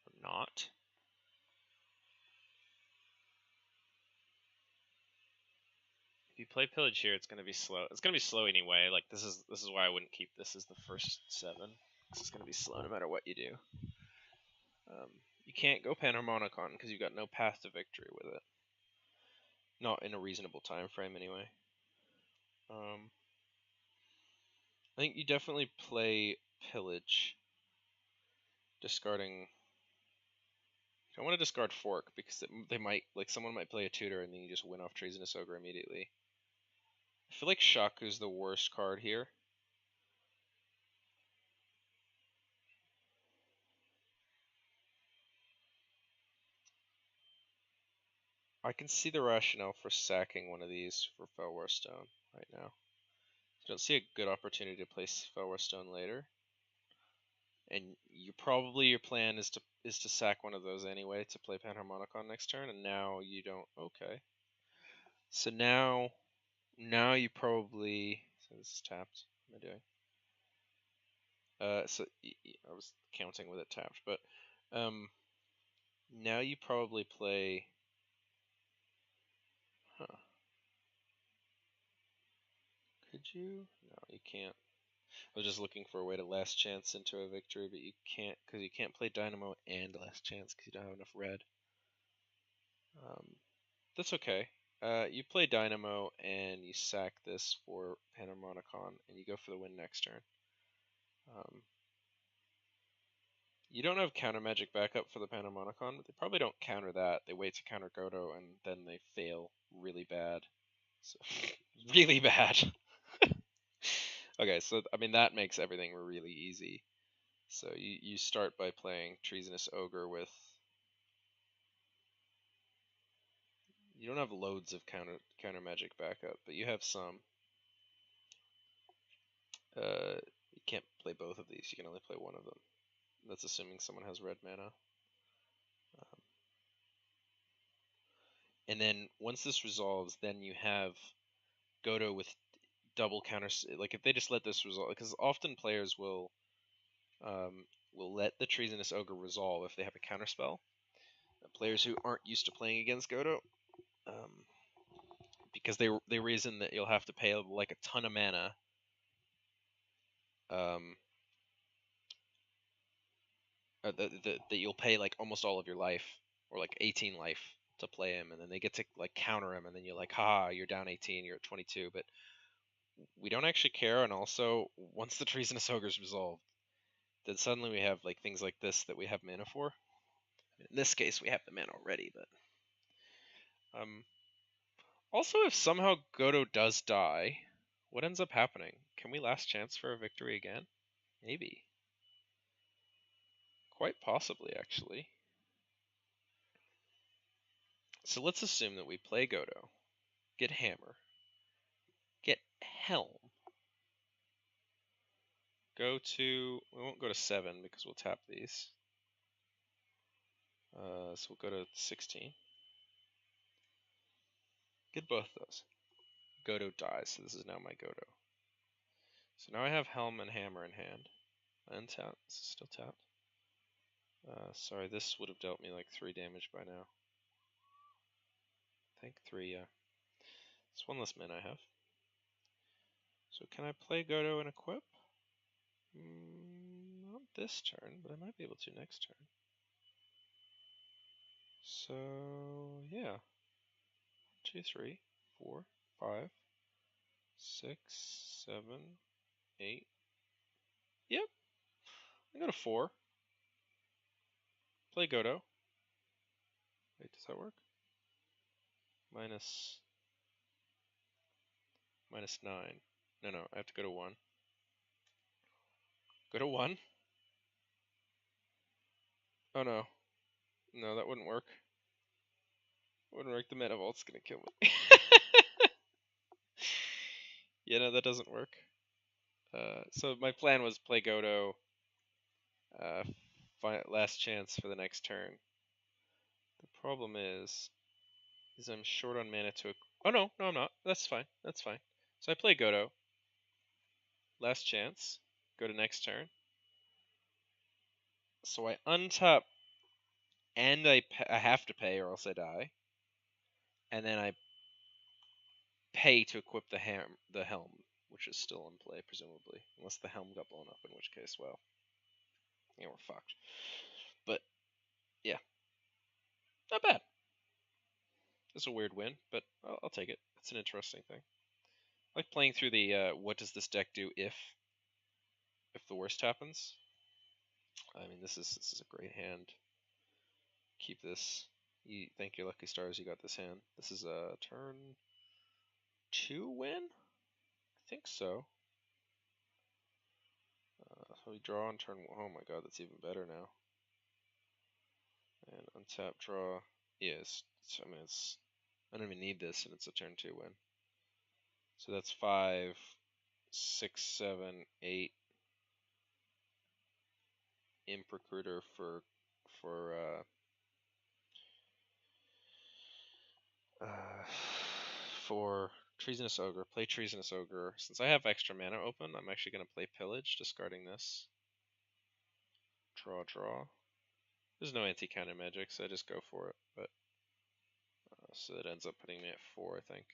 or not. If you play pillage here, it's gonna be slow. It's gonna be slow anyway. Like this is why I wouldn't keep this as the first 7. It's gonna be slow no matter what you do. You can't go Panharmonicon because you've got no path to victory with it. Not in a reasonable time frame anyway. I think you definitely play pillage, discarding. I want to discard fork because they might, like, someone might play a tutor and then you just win off Treasonous Ogre immediately. I feel like Shaku's the worst card here. I can see the rationale for sacking one of these for Felwar Stone right now. I don't see a good opportunity to play Felwar Stone later. And your plan is to sack one of those anyway to play Panharmonicon next turn, and now you don't. Okay. So now you probably. So this is tapped. What am I doing? So I was counting with it tapped, but now you probably play. Huh. Could you? No, you can't. I was just looking for a way to last chance into a victory, but you can't because you can't play Dynamo and last chance because you don't have enough red. That's okay. You play Dynamo and you sack this for Panharmonicon, and you go for the win next turn. You don't have counter magic backup for the Panharmonicon, but they probably don't counter that. They wait to counter Godo, and then they fail really bad. So, really bad. Okay, so I mean that makes everything really easy. So you start by playing Treasonous Ogre with. You don't have loads of counter magic backup, but you have some. You can't play both of these. You can only play one of them. That's assuming someone has red mana. And then once this resolves, then you have Godo with double counters. Like if they just let this resolve, because often players will let the Treasonous Ogre resolve if they have a counter spell. Players who aren't used to playing against Godo, because they reason that you'll have to pay like a ton of mana. That you'll pay like almost all of your life, or like 18 life to play him, and then they get to like counter him, and then you're like, ha, you're down 18, you're at 22, but we don't actually care. And also, once the Treasonous Ogre is resolved, then suddenly we have like things like this that we have mana for. In this case, we have the mana already, but also, if somehow Godo does die, what ends up happening? Can we last chance for a victory again? Maybe. Quite possibly, actually. So let's assume that we play Godo, get Hammer, get Helm, go to, we won't go to 7 because we'll tap these. So we'll go to 16. Get both those. Godo dies, so this is now my Godo. So now I have Helm and Hammer in hand. Untap. This is still tapped. Sorry, this would have dealt me like 3 damage by now. I think 3, yeah. It's 1 less min I have. So can I play Godo and equip? Not this turn, but I might be able to next turn. So, yeah. 2, 3, 4, 5, 6, 7, 8. Yep. I got a 4. Play Godo. Wait, does that work? Minus 9. No, I have to go to 1. Go to 1? Oh no. No, that wouldn't work. Wouldn't work. The Mana Vault's gonna kill me. Yeah, no, that doesn't work. So my plan was play Godo, last chance for the next turn. The problem is I'm short on mana to... Oh no, I'm not. That's fine. So I play Godo, last chance, go to next turn. So I untap, and I have to pay or else I die. And then I pay to equip the helm, which is still in play, presumably. Unless the helm got blown up, in which case, well, yeah, we're fucked. But, yeah. Not bad. It's a weird win, but I'll take it. It's an interesting thing. I like playing through the, what does this deck do if the worst happens? I mean, this is a great hand. Keep this. Thank your lucky stars you got this hand. This is a turn 2 win? I think so. So we draw on turn 1. Oh my god, that's even better now. And untap, draw. Yes. I mean, I don't even need this, and it's a turn 2 win. So that's 5, 6, 7, 8. Imp Recruiter for Treasonous Ogre. Play Treasonous Ogre. Since I have extra mana open, I'm actually going to play Pillage, discarding this. Draw. There's no anti-counter magic, so I just go for it. But so it ends up putting me at 4, I think,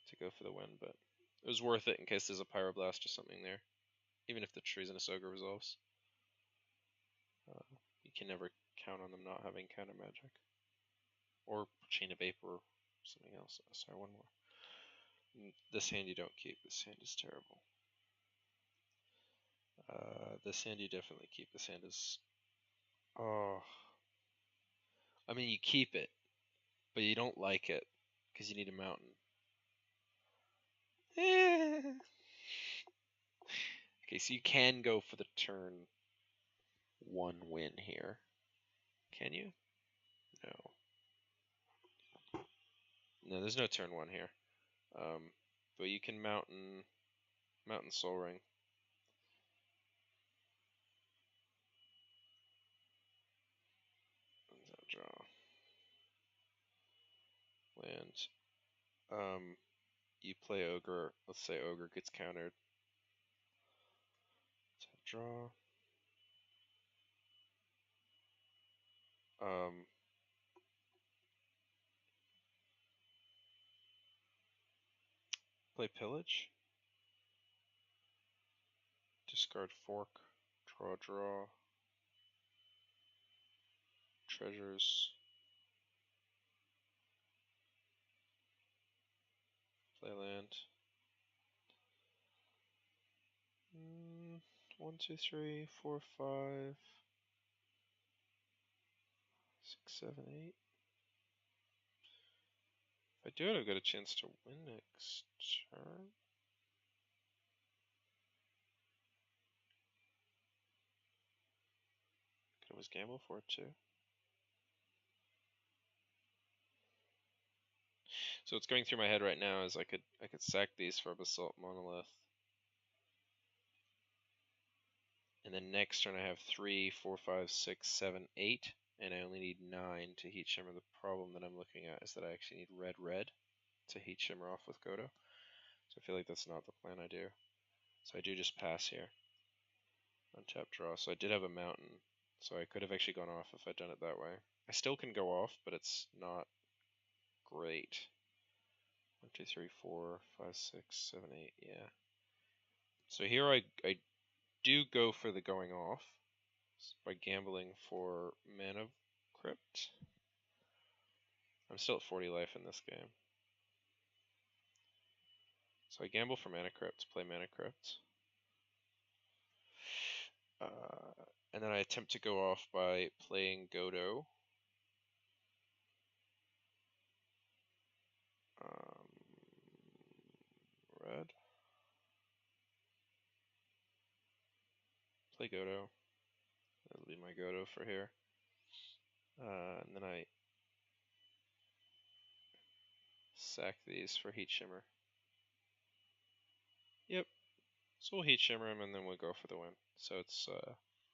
to go for the win. But it was worth it in case there's a Pyroblast or something there, even if the Treasonous Ogre resolves. You can never count on them not having counter magic. Or Chain of Vapor or something else. Sorry, one more. This hand you don't keep. This hand is terrible. This hand you definitely keep. This hand is... Oh. I mean, you keep it, but you don't like it, because you need a mountain. Okay, so you can go for the turn 1 win here. Can you? No. No, there's no turn 1 here. But you can Mountain Soul Ring. Draw. Land. You play Ogre. Let's say Ogre gets countered. Draw. Play Pillage. Discard Fork. Draw. Treasures. Play land. 1, 2, 3, 4, 5, 6, 7, 8. If I do it, I've got a chance to win next turn. Could always gamble for it too. So what's going through my head right now is I could sack these for a Basalt Monolith. And then next turn I have 3, 4, 5, 6, 7, 8, and I only need 9 to Heat Shimmer. The problem that I'm looking at is that I actually need red. to Heat Shimmer off with Godo. So I feel like that's not the plan I do. So I do just pass here. Untap draw. So I did have a mountain. So I could have actually gone off if I'd done it that way. I still can go off, but it's not great. 1, 2, 3, 4, 5, 6, 7, 8, yeah. So here I do go for the going off by gambling for Mana Crypt. I'm still at 40 life in this game. So I gamble for Mana Crypt, play Mana Crypt. And then I attempt to go off by playing Godo. Red. Play Godo. That'll be my Godo for here. And then I sack these for Heat Shimmer. Yep. So we'll Heat Shimmer him and then we'll go for the win. So it's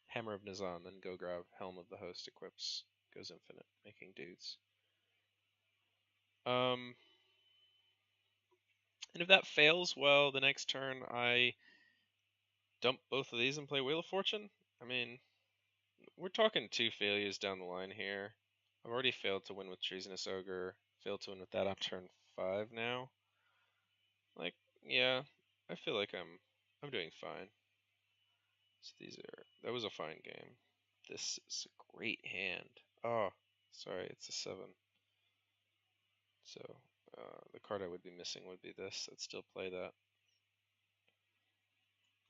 Hammer of Nizan, then go grab Helm of the Host, equips, goes infinite, making dudes. And if that fails, well, the next turn I dump both of these and play Wheel of Fortune. I mean, we're talking 2 failures down the line here. I've already failed to win with Treasonous Ogre, failed to win with that on turn 5 now. Like, yeah, I feel like I'm doing fine. So that was a fine game. This is a great hand. Oh, sorry, it's a 7. So, the card I would be missing would be this. I'd still play that.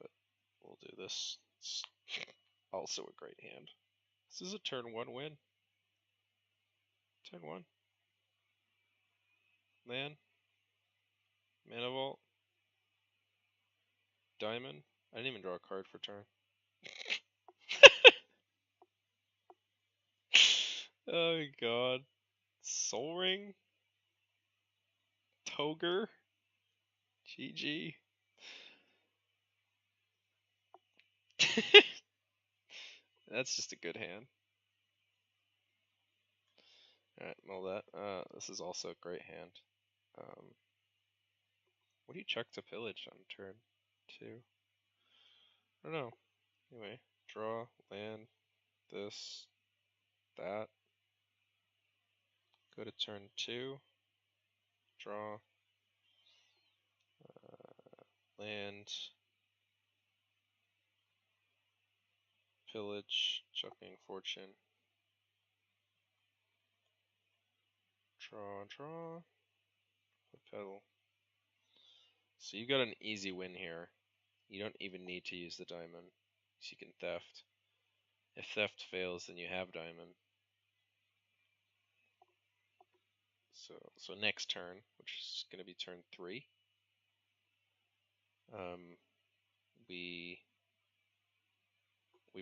But we'll do this. It's also a great hand. This is a turn 1 win. Turn 1. Land. Mana Vault. Diamond. I didn't even draw a card for turn. Oh god. Soul Ring. Toger. GG. That's just a good hand. Alright, mull that. This is also a great hand. What do you chuck to Pillage on turn 2? I don't know. Anyway, draw, land, this, that. Go to turn 2. Draw. Land. Pillage. Chucking Fortune. Draw. Pedal. So you got an easy win here. You don't even need to use the diamond. So you can theft. If theft fails, then you have diamond. So next turn, which is going to be turn 3, we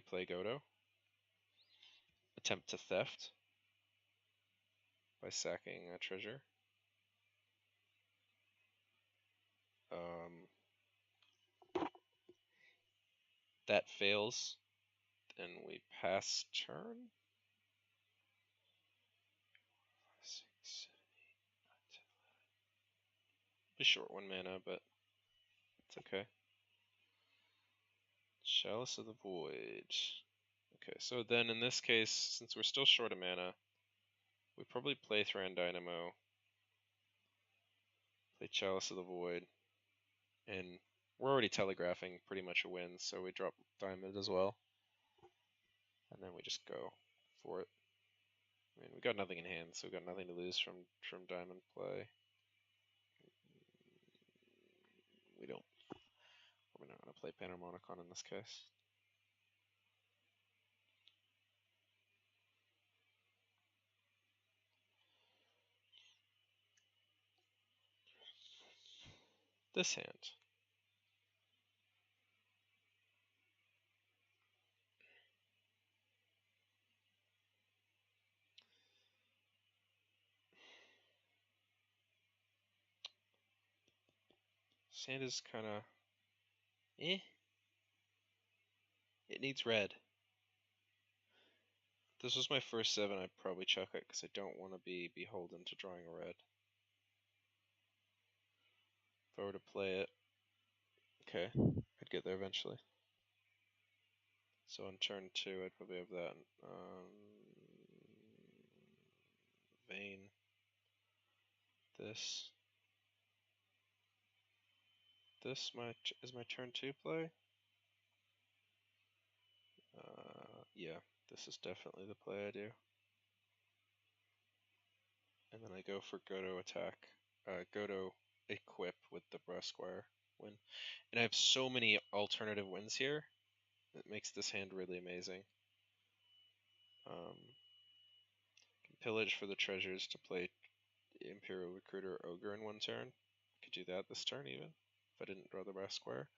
play Godo. Attempt to theft by sacking a treasure. That fails, then we pass turn. 6, 7, 8, 9, 10, 11. Be short 1 mana, but it's okay. Chalice of the Void. Okay, so then in this case, since we're still short of mana, we probably play Thran Dynamo, play Chalice of the Void, and we're already telegraphing pretty much a win, so we drop Diamond as well. And then we just go for it. I mean, we got nothing in hand, so we got nothing to lose from Diamond play. We're not going to play Panharmonicon in this case. This hand. This hand is kind of eh. It needs red. If this was my first 7, I'd probably chuck it because I don't want to be beholden to drawing a red. I were to play it, okay, I'd get there eventually. So on turn 2, I'd probably have that. Vein. This. This is my turn 2 play. Yeah, this is definitely the play I do. And then I go for Godo attack. Godo equip with the Brusquire win. And I have so many alternative wins here. It makes this hand really amazing. Can pillage for the treasures to play Imperial Recruiter Ogre in one turn. Could do that this turn even, if I didn't draw the Brusquire.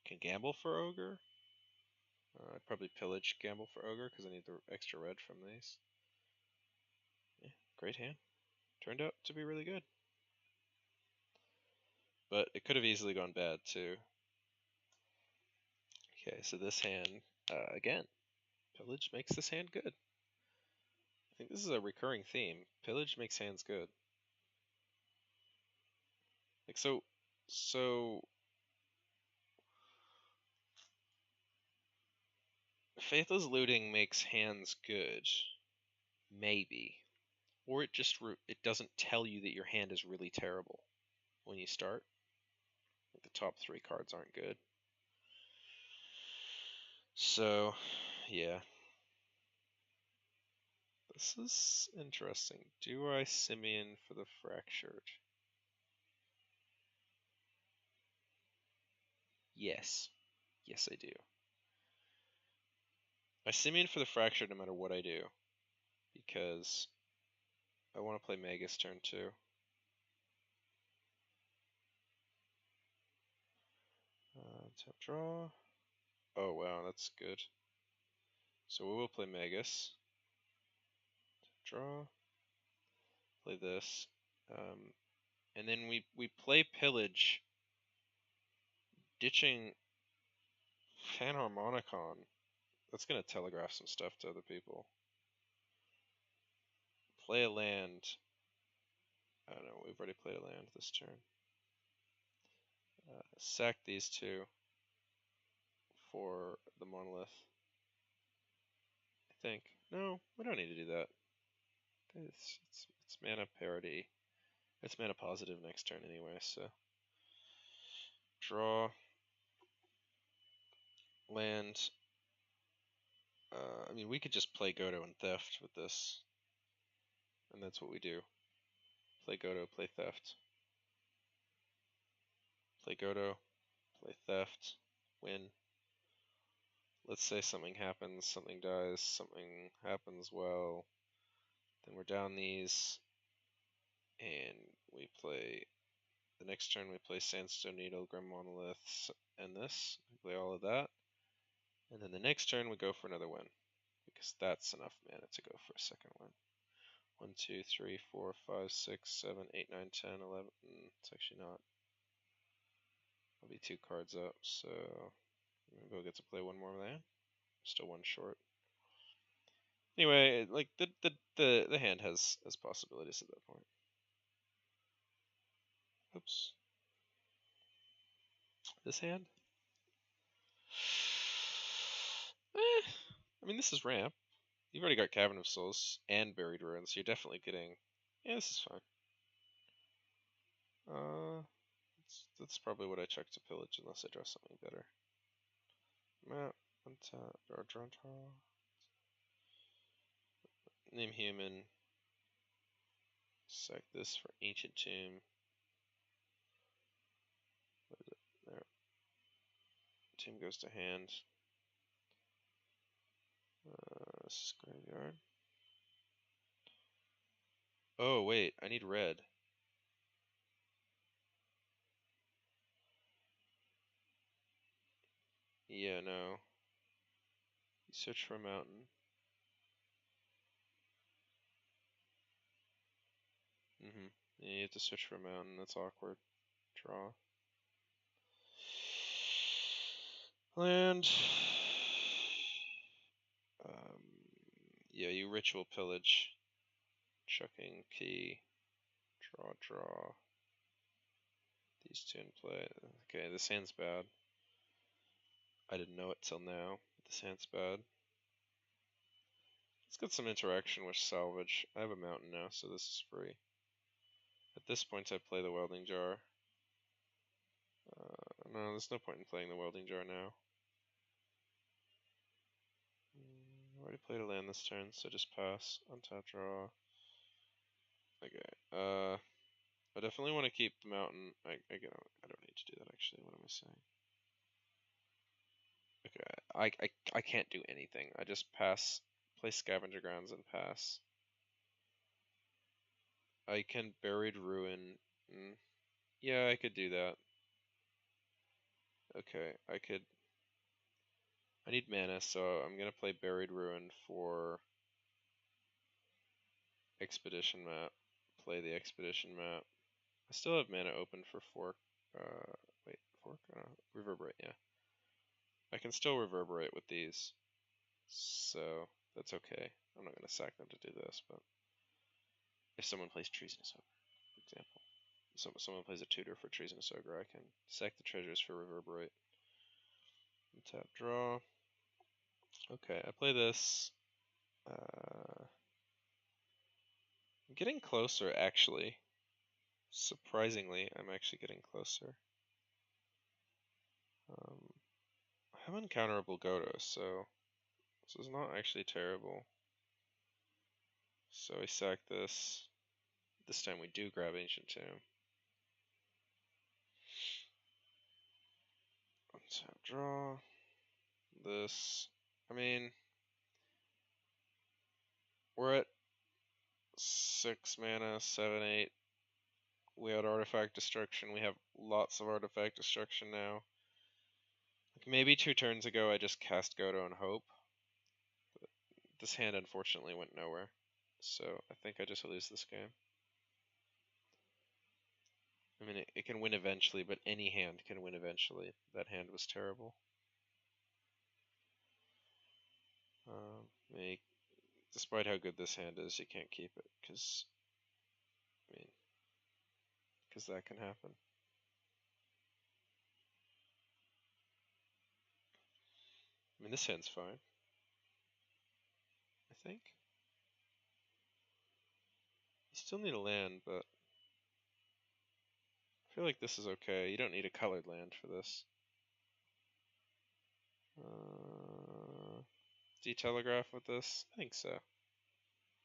Can gamble for Ogre. I'd probably pillage gamble for Ogre because I need the extra red from these. Yeah, great hand. Turned out to be really good. But it could have easily gone bad too. Okay, so this hand, again, pillage makes this hand good. I think this is a recurring theme. Pillage makes hands good. Like so Faithless Looting makes hands good. Maybe. Or it just it doesn't tell you that your hand is really terrible when you start. Like the top 3 cards aren't good. So, yeah. This is interesting. Do I Simian for the Fractured? Yes. Yes, I do. I Simian for the Fractured no matter what I do, because I want to play Magus turn 2. Tap draw. Oh wow, that's good. So we will play Magus. Tap draw. Play this. And then we play Pillage, ditching Panharmonicon. That's going to telegraph some stuff to other people. Play a land. I don't know, we've already played a land this turn. Sack these 2 for the Monolith. I think. No, we don't need to do that. It's mana parity. It's mana positive next turn anyway, so. Draw. Land. I mean, we could just play Godo and Theft with this. And that's what we do. Play Godo, play Theft. Play Godo, play Theft, win. Let's say something happens, something dies, something happens well. Then we're down these. And we play, the next turn we play Sandstone Needle, Grim Monolith, and this. We play all of that. And then the next turn we go for another win. Because that's enough mana to go for a second win. 1, 2, 3, 4, 5, 6, 7, 8, 9, 10, 11. It's actually not. I'll be 2 cards up, so maybe we'll get to play one more land. Still one short. Anyway, like the hand has possibilities at that point. Oops. This hand? I mean, this is ramp. You've already got Cavern of Souls and Buried Ruins, so you're definitely getting. Yeah, this is fine. That's probably what I check to pillage, unless I draw something better. Map, draw. Name human. Sack this for Ancient Tomb. What is it? There. Tomb goes to hand. This is graveyard. Oh wait, I need red. Yeah, no. You search for a mountain. Yeah, you have to search for a mountain. That's awkward. Draw. Land. Yeah, you ritual pillage. Chucking key. Draw. These two in play. Okay, this hand's bad. I didn't know it till now. This hand's bad. Let's get some interaction with salvage. I have a mountain now, so this is free. At this point, I play the welding jar. No, there's no point in playing the welding jar now. I already played a land this turn, so just pass. Untap, draw. Okay. I definitely want to keep the mountain. I don't need to do that actually. What am I saying? Okay. I can't do anything. I just pass. Play scavenger grounds and pass. I can buried ruin. Yeah, I could do that. Okay, I could. I need mana, so I'm gonna play buried ruin for expedition map. Play the expedition map. I still have mana open for fork. Wait, fork? Reverberate, yeah. I can still reverberate with these, so that's okay. I'm not going to sack them to do this, but if someone plays Treasonous Ogre, for example, someone plays a tutor for Treasonous Ogre, I can sack the treasures for reverberate. And tap, draw. Okay, I play this. I'm getting closer, actually. Surprisingly, I'm actually getting closer. I have uncounterable Godo, so this is not actually terrible. So we sack this. This time we do grab Ancient Tomb. Untap, draw. This. I mean, we're at 6 mana, 7, 8. We had Artifact Destruction. We have lots of Artifact Destruction now. Like maybe 2 turns ago I just cast Godo and hope. But this hand unfortunately went nowhere. So I think I just lose this game. I mean, it can win eventually, but any hand can win eventually. That hand was terrible. Despite how good this hand is, you can't keep it, because that can happen. I mean, this hand's fine, I think. You still need a land, but I feel like this is okay. You don't need a colored land for this. Do you telegraph with this? I think so. I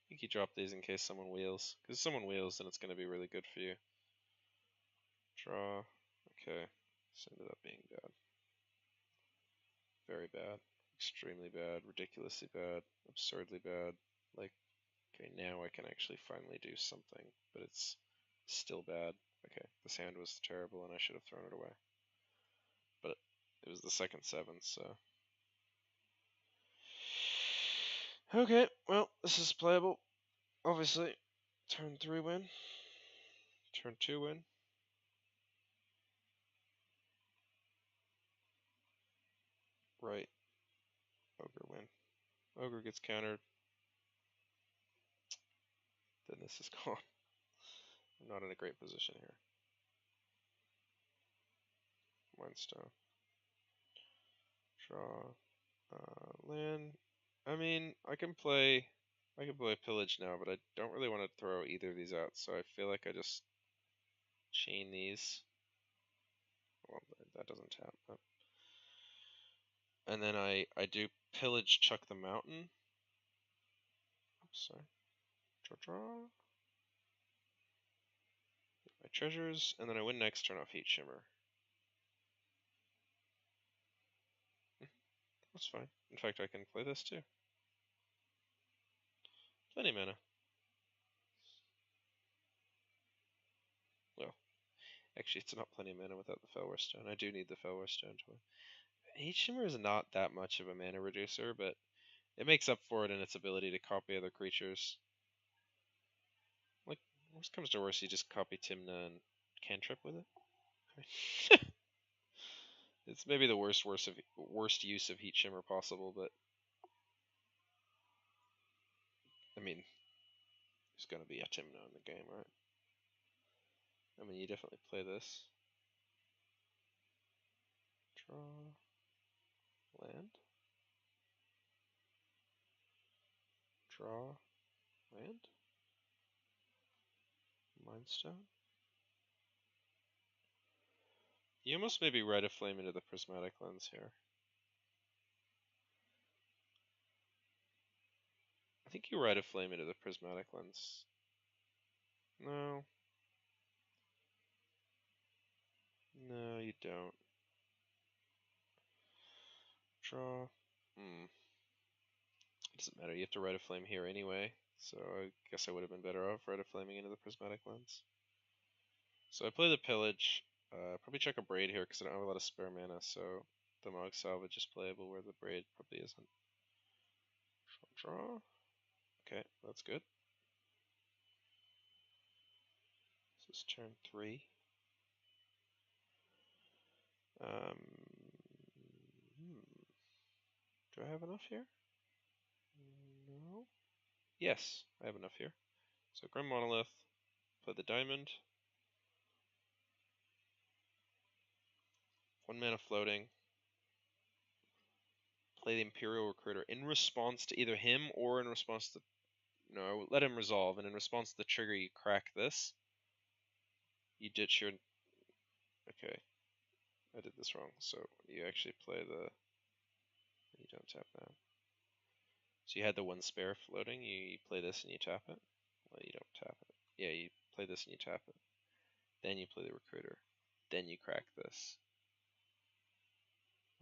think you drop these in case someone wheels. Because if someone wheels, then it's going to be really good for you. Draw. Okay. This ended up being bad. Very bad. Extremely bad. Ridiculously bad. Absurdly bad. Like, okay, now I can actually finally do something. But it's still bad. Okay, this hand was terrible and I should have thrown it away. But it was the second 7, so... Okay, well, this is playable. Obviously, turn 3 win. Turn 2 win. Right. Ogre win. Ogre gets countered. Then this is gone. I'm not in a great position here. Mindstone. Draw. Land. I mean, I can play Pillage now, but I don't really want to throw either of these out, so I feel like I just chain these. Well, that doesn't tap. But... And then I do Pillage, chuck the mountain. Oops, sorry. Draw. My treasures, and then I win next turn off Heat Shimmer. That's fine. In fact, I can play this too. Plenty of mana. Well, actually, it's not plenty of mana without the Fellwar Stone. I do need the Fellwar Stone to win. Heat Shimmer is not that much of a mana reducer, but it makes up for it in its ability to copy other creatures. Like, worst comes to worst, you just copy Tymna and cantrip with it. It's maybe the worst use of Heat Shimmer possible, but I mean, there's gonna be a Tymna in the game, right? I mean, you definitely play this. Draw. Land. Draw. Land. Mindstone. You almost maybe ride a flame into the prismatic lens here. I think you ride a flame into the prismatic lens. No. No, you don't. Draw. It doesn't matter. You have to ride a flame here anyway. So I guess I would have been better off ride a flaming into the prismatic lens. So I play the Pillage. Probably check a Braid here because I don't have a lot of spare mana. So the Mog Salvage is playable where the Braid probably isn't. Draw. Okay, that's good. This is turn 3. Do I have enough here? No. Yes, I have enough here. So Grim Monolith, play the Diamond. 1 mana floating. Play the Imperial Recruiter in response to either him or in response to... No, let him resolve, and in response to the trigger you crack this. You ditch your... Okay, I did this wrong. So you actually play the... You don't tap that. So you had the 1 spare floating, you play this and you tap it. Well, you don't tap it. Yeah, you play this and you tap it. Then you play the Recruiter. Then you crack this.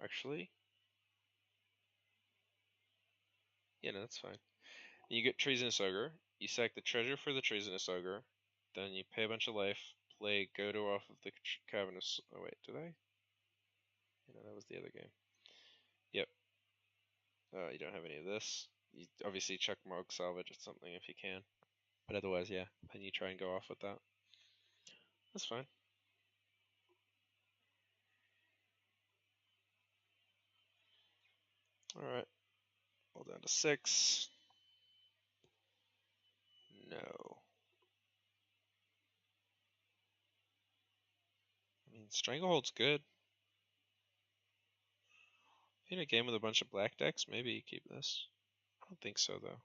Actually... Yeah, no, that's fine. You get Treasonous Ogre. You sack the treasure for the Treasonous Ogre. Then you pay a bunch of life. Play Godo off of the Cavernous... Oh wait, did I? No, that was the other game. Yep. You don't have any of this. You obviously check Mog Salvage or something if you can. But otherwise, yeah. And you try and go off with that. That's fine. Alright. All down to 6. No. I mean, Stranglehold's good. In a game with a bunch of black decks, maybe you keep this. I don't think so, though.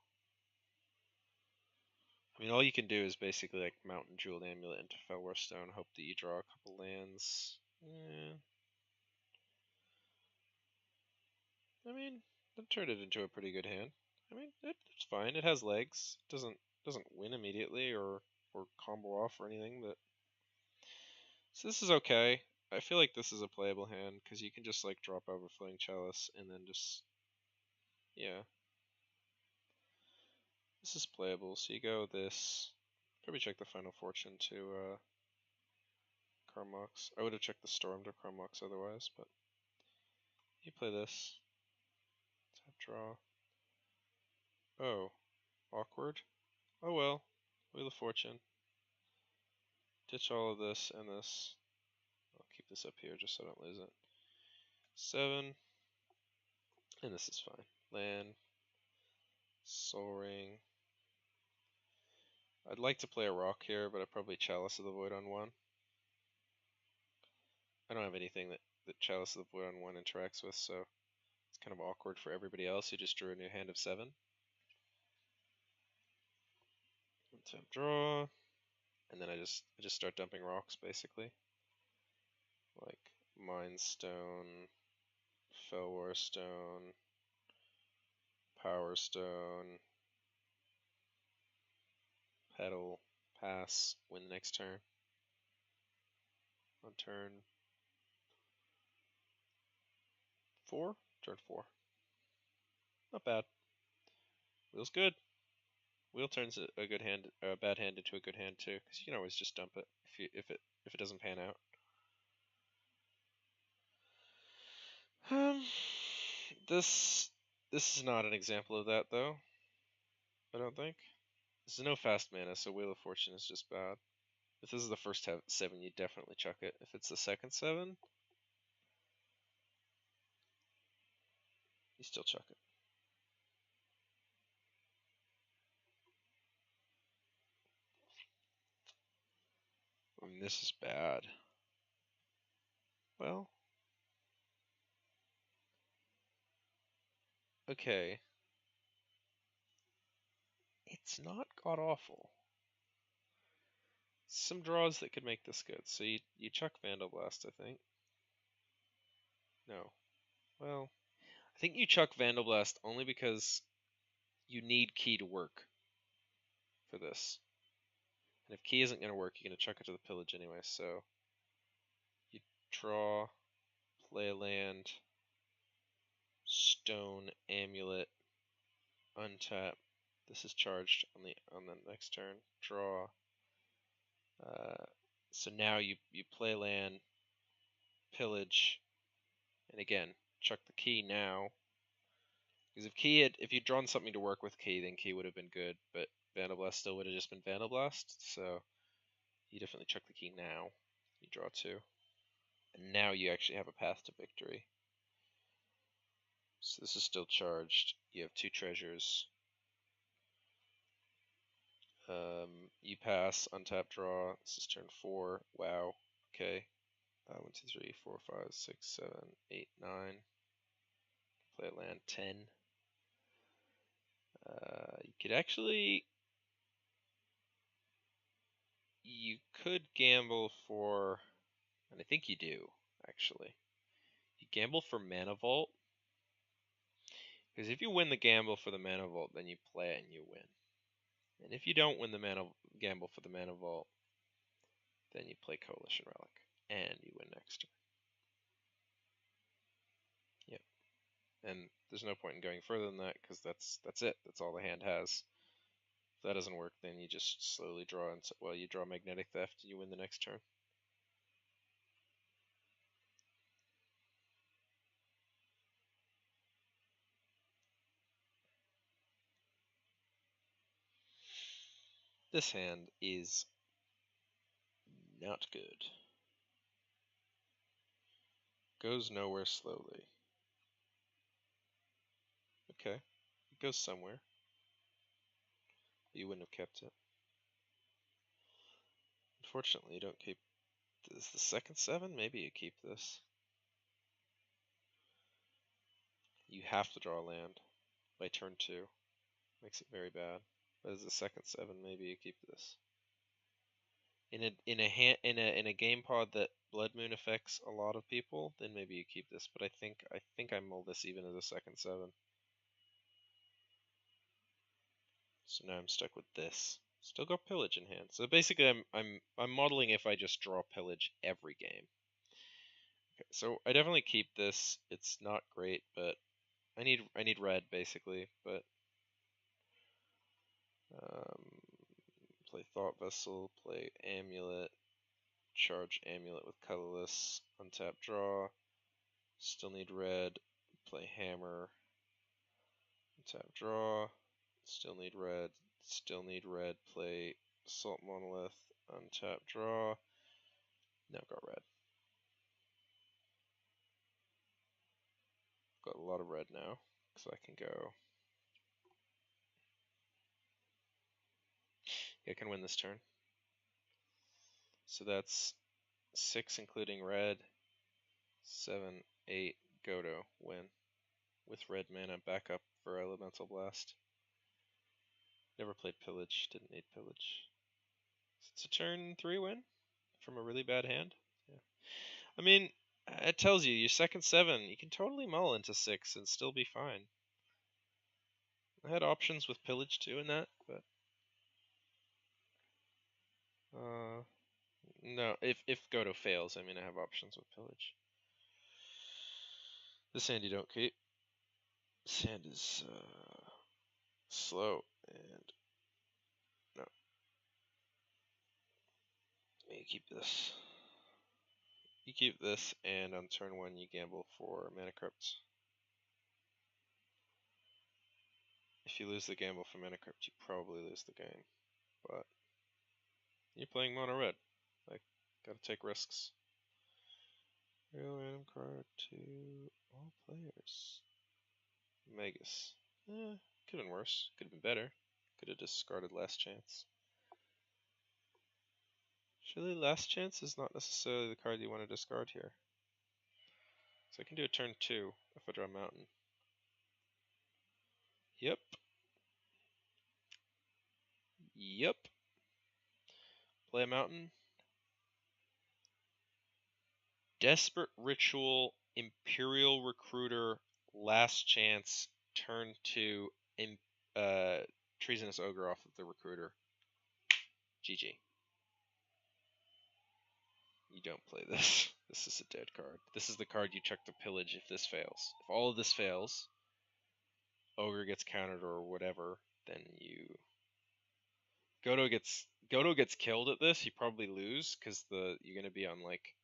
I mean, all you can do is basically like Mountain Jeweled Amulet into Felwar Stone, hope that you draw a couple lands. Yeah. I mean, that turned it into a pretty good hand. I mean, it's fine. It has legs. It doesn't win immediately or combo off or anything, but so this is okay. I feel like this is a playable hand because you can just like drop Overflowing Chalice and then just yeah. This is playable. So you go this. Probably check the Final Fortune to Karmox. I would have checked the Storm to Karmox otherwise, but you play this. Tap draw. Oh, awkward. Oh well. Wheel of Fortune. Ditch all of this and this. I'll keep this up here just so I don't lose it. 7. And this is fine. Land. Soul Ring. I'd like to play a rock here, but I probably Chalice of the Void on 1. I don't have anything that Chalice of the Void on 1 interacts with, so it's kind of awkward for everybody else who just drew a new hand of 7. Tap draw. And then I just start dumping rocks basically. Like Mind Stone, Felwar Stone, Power Stone, Petal, pass, win the next turn. On turn 4? Turn 4. Not bad. Wheel's good. Wheel turns a good hand, a bad hand into a good hand too, because you can always just dump it if it doesn't pan out. This is not an example of that though. I don't think. This is no fast mana, so Wheel of Fortune is just bad. If this is the first 7, you definitely chuck it. If it's the second 7, you still chuck it. I mean, this is bad. Well, okay. It's not god awful. Some draws that could make this good. So you chuck Vandal Blast, I think. No. Well, I think you chuck Vandal Blast only because you need key to work for this. And if key isn't going to work, you're going to chuck it to the Pillage anyway. So you draw, play a land, stone, amulet, untap. This is charged on the next turn. Draw. So now you play land, pillage, and again chuck the key now. Because if you'd drawn something to work with key, then key would have been good, but Vandal Blast still would have just been Vandal Blast. So you definitely chuck the key now. You draw 2, and now you actually have a path to victory. So this is still charged. You have 2 treasures. You pass, untap, draw. This is turn 4. Wow. Okay. 1, 2, 3, 4, 5, 6, 7, 8, 9. Play a land 10. You could actually. You could gamble for. And I think you do, actually. You gamble for Mana Vault. Because if you win the gamble for the Mana Vault, then you play it and you win. And if you don't win the gamble for the Mana Vault, then you play Coalition Relic. And you win next turn. Yep. And there's no point in going further than that, because that's it. That's all the hand has. If that doesn't work, then you just slowly draw, and well, you draw Magnetic Theft, and you win the next turn. This hand is not good. Goes nowhere slowly. Okay, it goes somewhere. You wouldn't have kept it. Unfortunately, you don't keep. Is the second 7? Maybe you keep this. You have to draw land by turn 2. Makes it very bad. But as the second 7, maybe you keep this. In a game pod that Blood Moon affects a lot of people, then maybe you keep this. But I think I mull this even as a second 7. So now I'm stuck with this. Still got Pillage in hand. So basically, I'm modeling if I just draw Pillage every game. Okay, so I definitely keep this. It's not great, but I need red basically. But play Thought Vessel, play Amulet, charge Amulet with Colorless, untap, draw. Still need red. Play Hammer, untap, draw. Still need red. Still need red. Play Assault Monolith, untap, draw. Now got red. Got a lot of red now, so I can go. Yeah, I can win this turn. So that's 6 including red, 7, 8, Godo, win. With red mana backup for Elemental Blast. Never played Pillage, didn't need Pillage. It's a turn 3 win from a really bad hand. Yeah. I mean, it tells you, your second 7, you can totally mull into 6 and still be fine. I had options with Pillage too in that, but no, if Godo fails, I mean I have options with Pillage. This hand you don't keep. This hand is slow, and no. You keep this. You keep this, and on turn 1 you gamble for Mana Crypt. If you lose the gamble for Mana Crypt, you probably lose the game. But you're playing mono red. Like, gotta take risks. Real random card to all players. Magus. Could have been worse. Could have been better. Could have discarded Last Chance. Surely Last Chance is not necessarily the card you want to discard here. So I can do a turn 2 if I draw Mountain. Yep. Yep. Play a mountain. Desperate Ritual, Imperial Recruiter, Last Chance, turn 2, Treasonous Ogre off of the Recruiter. GG. You don't play this. This is a dead card. This is the card you check to pillage if this fails. If all of this fails, Ogre gets countered or whatever, then you... Godo gets killed at this, you probably lose, because you're going to be on, like...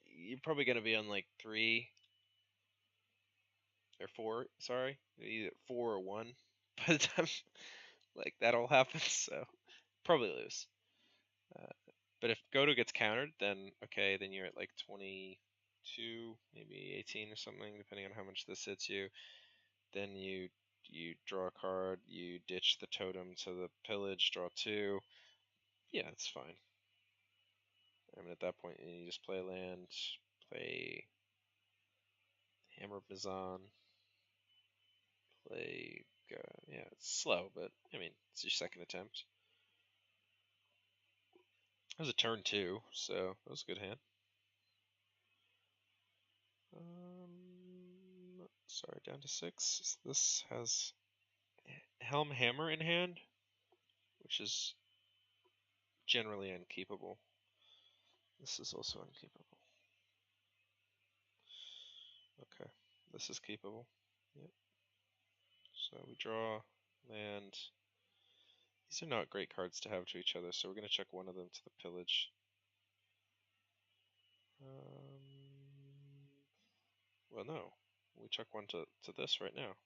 you're probably going to be on, like, 3... or 4, sorry. Either 4 or 1 by the time, like, that all happens, so... Probably lose. But if Godo gets countered, then, okay, then you're at, like, 22, maybe 18 or something, depending on how much this hits you. Then you draw a card, you ditch the totem to the pillage, draw 2. Yeah, it's fine. I mean, at that point, you just play land, play Hammer of Mizan, play... yeah, it's slow, but, I mean, it's your second attempt. It was a turn 2, so that was a good hand. Sorry, down to 6. This has Helm Hammer in hand, which is generally unkeepable. This is also unkeepable. Okay, this is keepable. Yep. So we draw land. These are not great cards to have to each other, so we're going to check one of them to the pillage. Well, no. We check one to this right now.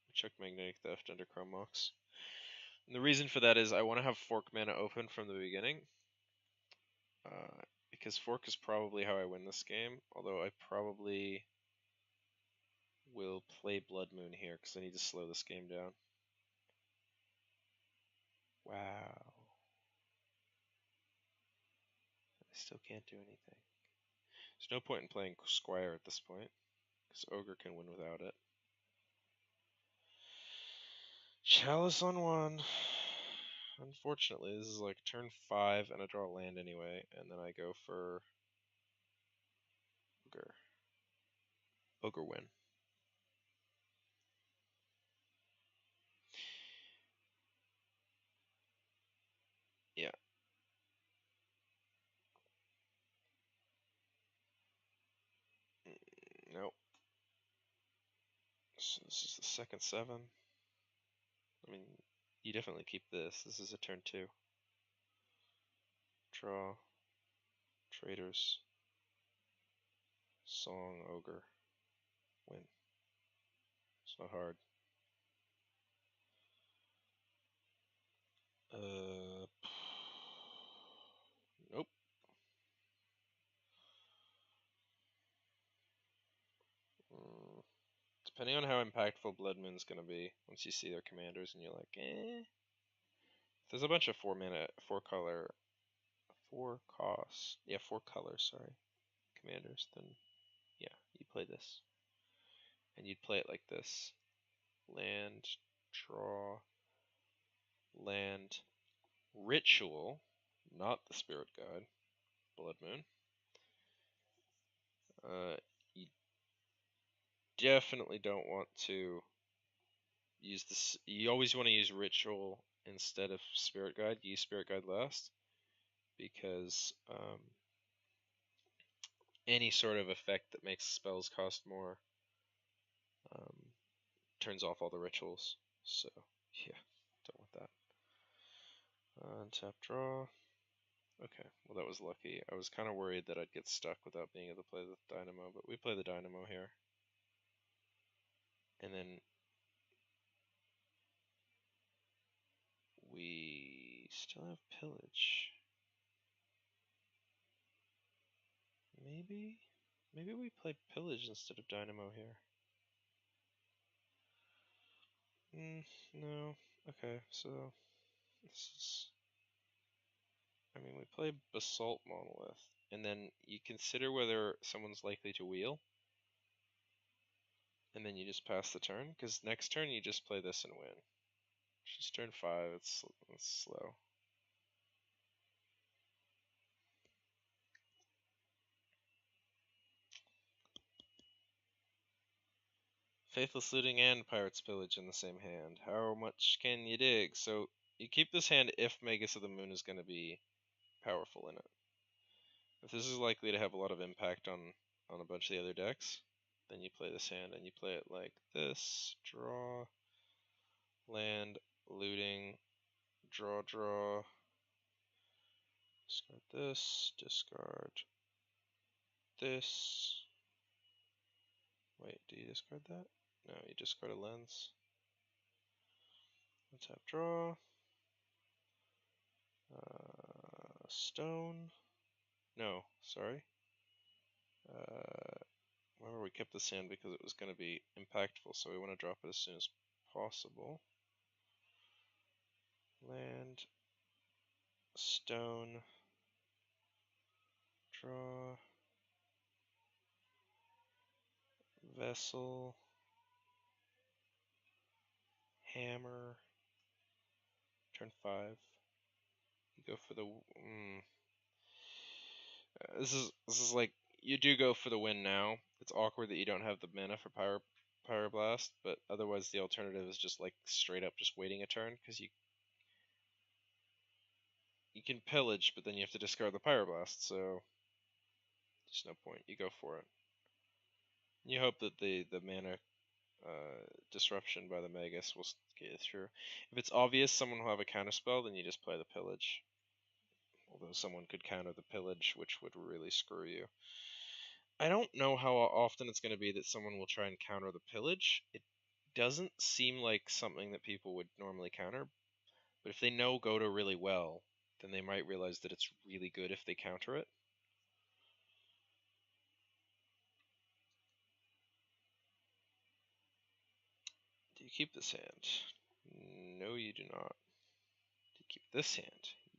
We check Magnetic Theft under Chrome Mox. And the reason for that is I want to have Fork mana open from the beginning. Because Fork is probably how I win this game, although I probably will play Blood Moon here because I need to slow this game down. Wow. I still can't do anything. There's no point in playing Squire at this point, because Ogre can win without it. Chalice on 1. Unfortunately, this is like turn 5 and I draw a land anyway, and then I go for Ogre. Ogre win. Yeah. Nope. So this is the second 7. I mean, you definitely keep this. This is a turn 2. Draw. Traders. Song, Ogre. Win. It's not hard. Nope. Depending on how impactful Blood Moon's gonna be, once you see their commanders and you're like, eh. If there's a bunch of 4 mana, 4 color, 4 cost, yeah, 4 colors, sorry, commanders, then yeah, you play this. And you'd play it like this. Land, draw, land, ritual, not the spirit guide, Blood Moon. You definitely don't want to use this. You always want to use ritual instead of spirit guide. Use spirit guide last, because any sort of effect that makes spells cost more turns off all the rituals. So yeah, don't want that. Tap draw. Okay, well that was lucky. I was kind of worried that I'd get stuck without being able to play the Dynamo, but we play the Dynamo here. And then we still have Pillage. Maybe we play Pillage instead of Dynamo here. No. Okay, so this is... I mean, we play Basalt Monolith, and then you consider whether someone's likely to wheel, and then you just pass the turn, because next turn you just play this and win. Just turn 5, it's slow. Faithless Looting and Pirate's Pillage in the same hand. How much can you dig? So you keep this hand if Magus of the Moon is going to be powerful in it. If this is likely to have a lot of impact on a bunch of the other decks, then you play this hand and you play it like this. Draw, land, looting, draw, draw. Discard this, discard this. Wait, do you discard that? No, you discard a lens. Untap, draw. Stone. No, sorry. Remember, we kept this hand because it was going to be impactful, so we want to drop it as soon as possible. Land, stone, draw, vessel, hammer, turn 5. You go for the. This is like, you do go for the win now. It's awkward that you don't have the mana for Pyroblast, but otherwise the alternative is just like straight up just waiting a turn, because you can pillage, but then you have to discard the Pyroblast, so there's no point. You go for it. You hope that the mana disruption by the Magus will get you through. If it's obvious someone will have a counterspell, then you just play the Pillage. Although someone could counter the Pillage, which would really screw you. I don't know how often it's going to be that someone will try and counter the Pillage. It doesn't seem like something that people would normally counter, but if they know Godo really well, then they might realize that it's really good if they counter it. Do you keep this hand? No, you do not. Do you keep this hand?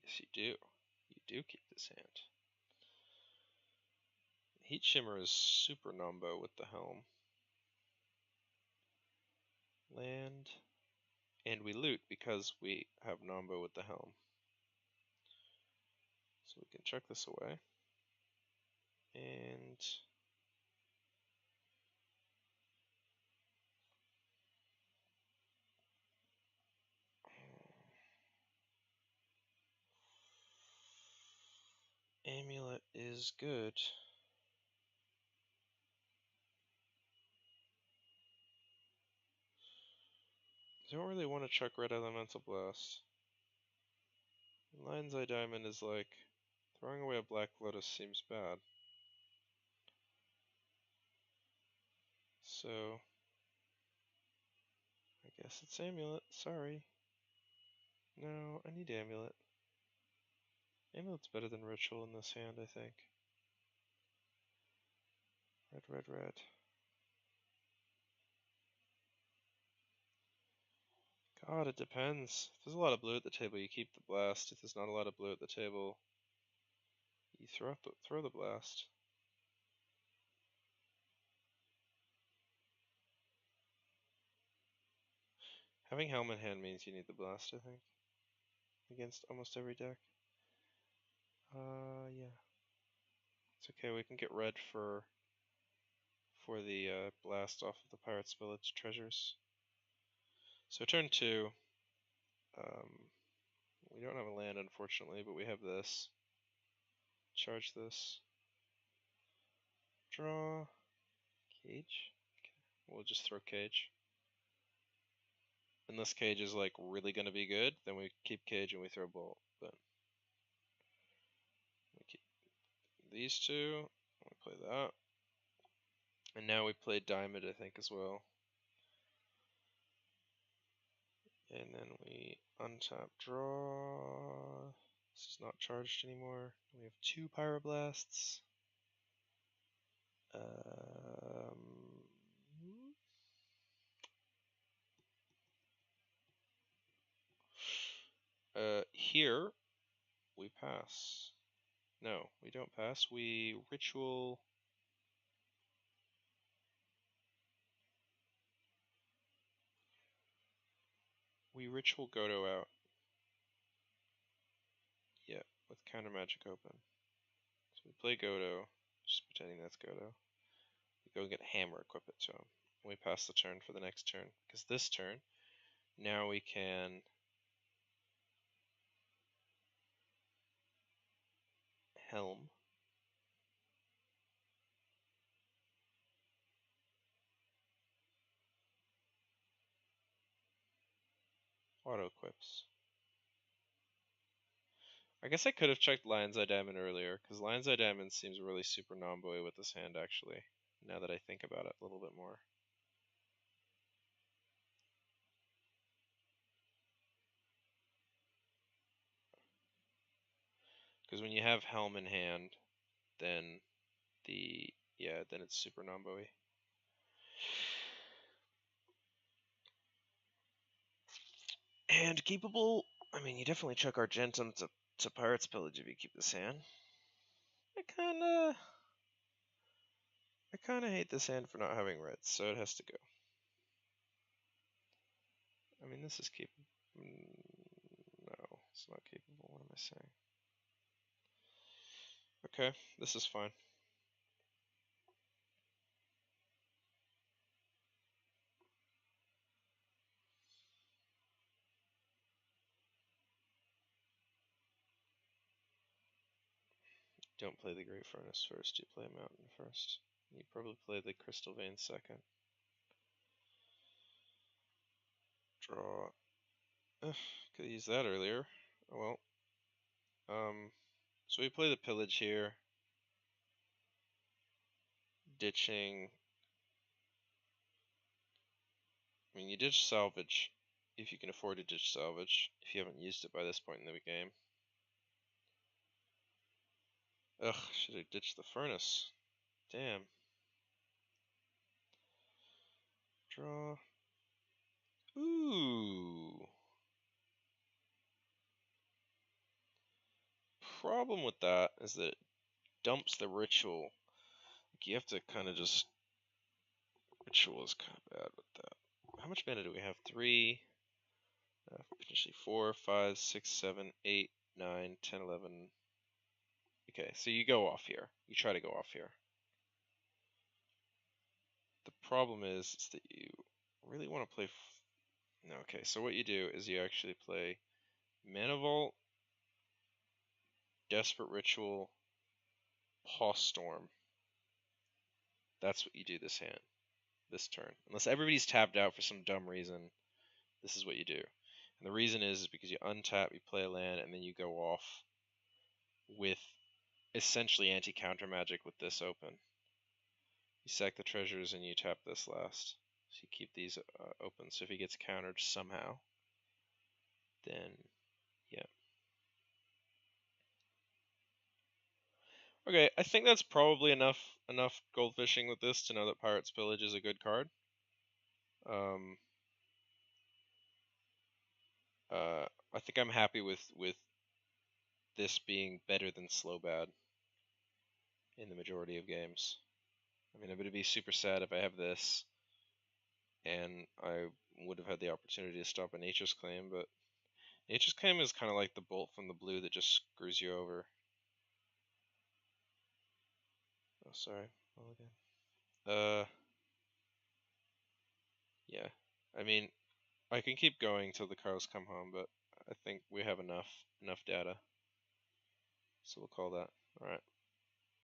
Yes, you do. You do keep this hand. Heat Shimmer is super nombo with the Helm. Land. And we loot because we have nombo with the Helm. So we can chuck this away. And Amulet is good. I don't really want to chuck Red Elemental Blast. Lion's Eye Diamond is like, throwing away a Black Lotus seems bad. So, I guess it's Amulet, sorry. No, I need Amulet. Amulet's better than Ritual in this hand, I think. Red, red, red. God, it depends. If there's a lot of blue at the table, you keep the blast. If there's not a lot of blue at the table, you throw the blast. Having Helm in hand means you need the blast, I think, against almost every deck. Yeah. It's okay, we can get red for the blast off of the Pirate's Village treasures. So turn 2, we don't have a land unfortunately, but we have this. Charge this. Draw. Cage? Okay. We'll just throw Cage. Unless Cage is like really going to be good, then we keep Cage and we throw Bolt. Then we keep these two, we play that. And now we play Diamond, I think, as well. And then we untap, draw. This is not charged anymore. We have 2 Pyroblasts. Here we pass. No, we don't pass. We ritual. We ritual Godo out. Yeah, with counter magic open. So we play Godo, just pretending that's Godo. We go get hammer, equip it to him. And we pass the turn for the next turn. Because this turn, now we can Helm. Auto equips. I guess I could have checked Lion's Eye Diamond earlier, because Lion's Eye Diamond seems really super non-boy with this hand, actually, now that I think about it a little bit more. Because when you have Helm in hand, then then it's super non-boy. And keepable, I mean, you definitely chuck Argentum to Pirate's Pillage if you keep this hand. I kinda hate this hand for not having reds, so it has to go. I mean, this is keepable. No, it's not keepable. What am I saying? Okay, this is fine. Don't play the Great Furnace first, you play Mountain first. You probably play the Crystal Vein second. Draw. Could use that earlier. Oh well. So we play the Pillage here. Ditching. I mean, you ditch Salvage if you can afford to ditch Salvage, if you haven't used it by this point in the game. Ugh, should have ditched the Furnace. Damn. Draw. Ooh. Problem with that is that it dumps the ritual. Like, you have to kind of just... Ritual is kind of bad with that. How much mana do we have? 3, potentially 4, 5, 6, 7, 8, 9, 10, 11. Okay, so you go off here. You try to go off here. The problem is that you really want to play... No, okay, so what you do is you actually play Mana Vault, Desperate Ritual, Paw Storm. That's what you do this hand, this turn. Unless everybody's tapped out for some dumb reason, this is what you do. And the reason is because you untap, you play a land, and then you go off with essentially anti-counter magic with this open. You sack the treasures and you tap this last. So you keep these open. So if he gets countered somehow, then yeah. Okay, I think that's probably enough goldfishing with this to know that Pirate's Pillage is a good card. I think I'm happy with this being better than Slow Bad in the majority of games. I mean, it would be super sad if I have this and I would have had the opportunity to stop a Nature's Claim, but Nature's Claim is kind of like the bolt from the blue that just screws you over. Oh, sorry. Mulligan. Yeah. I mean, I can keep going till the cows come home, but I think we have enough data. So we'll call that. Alright.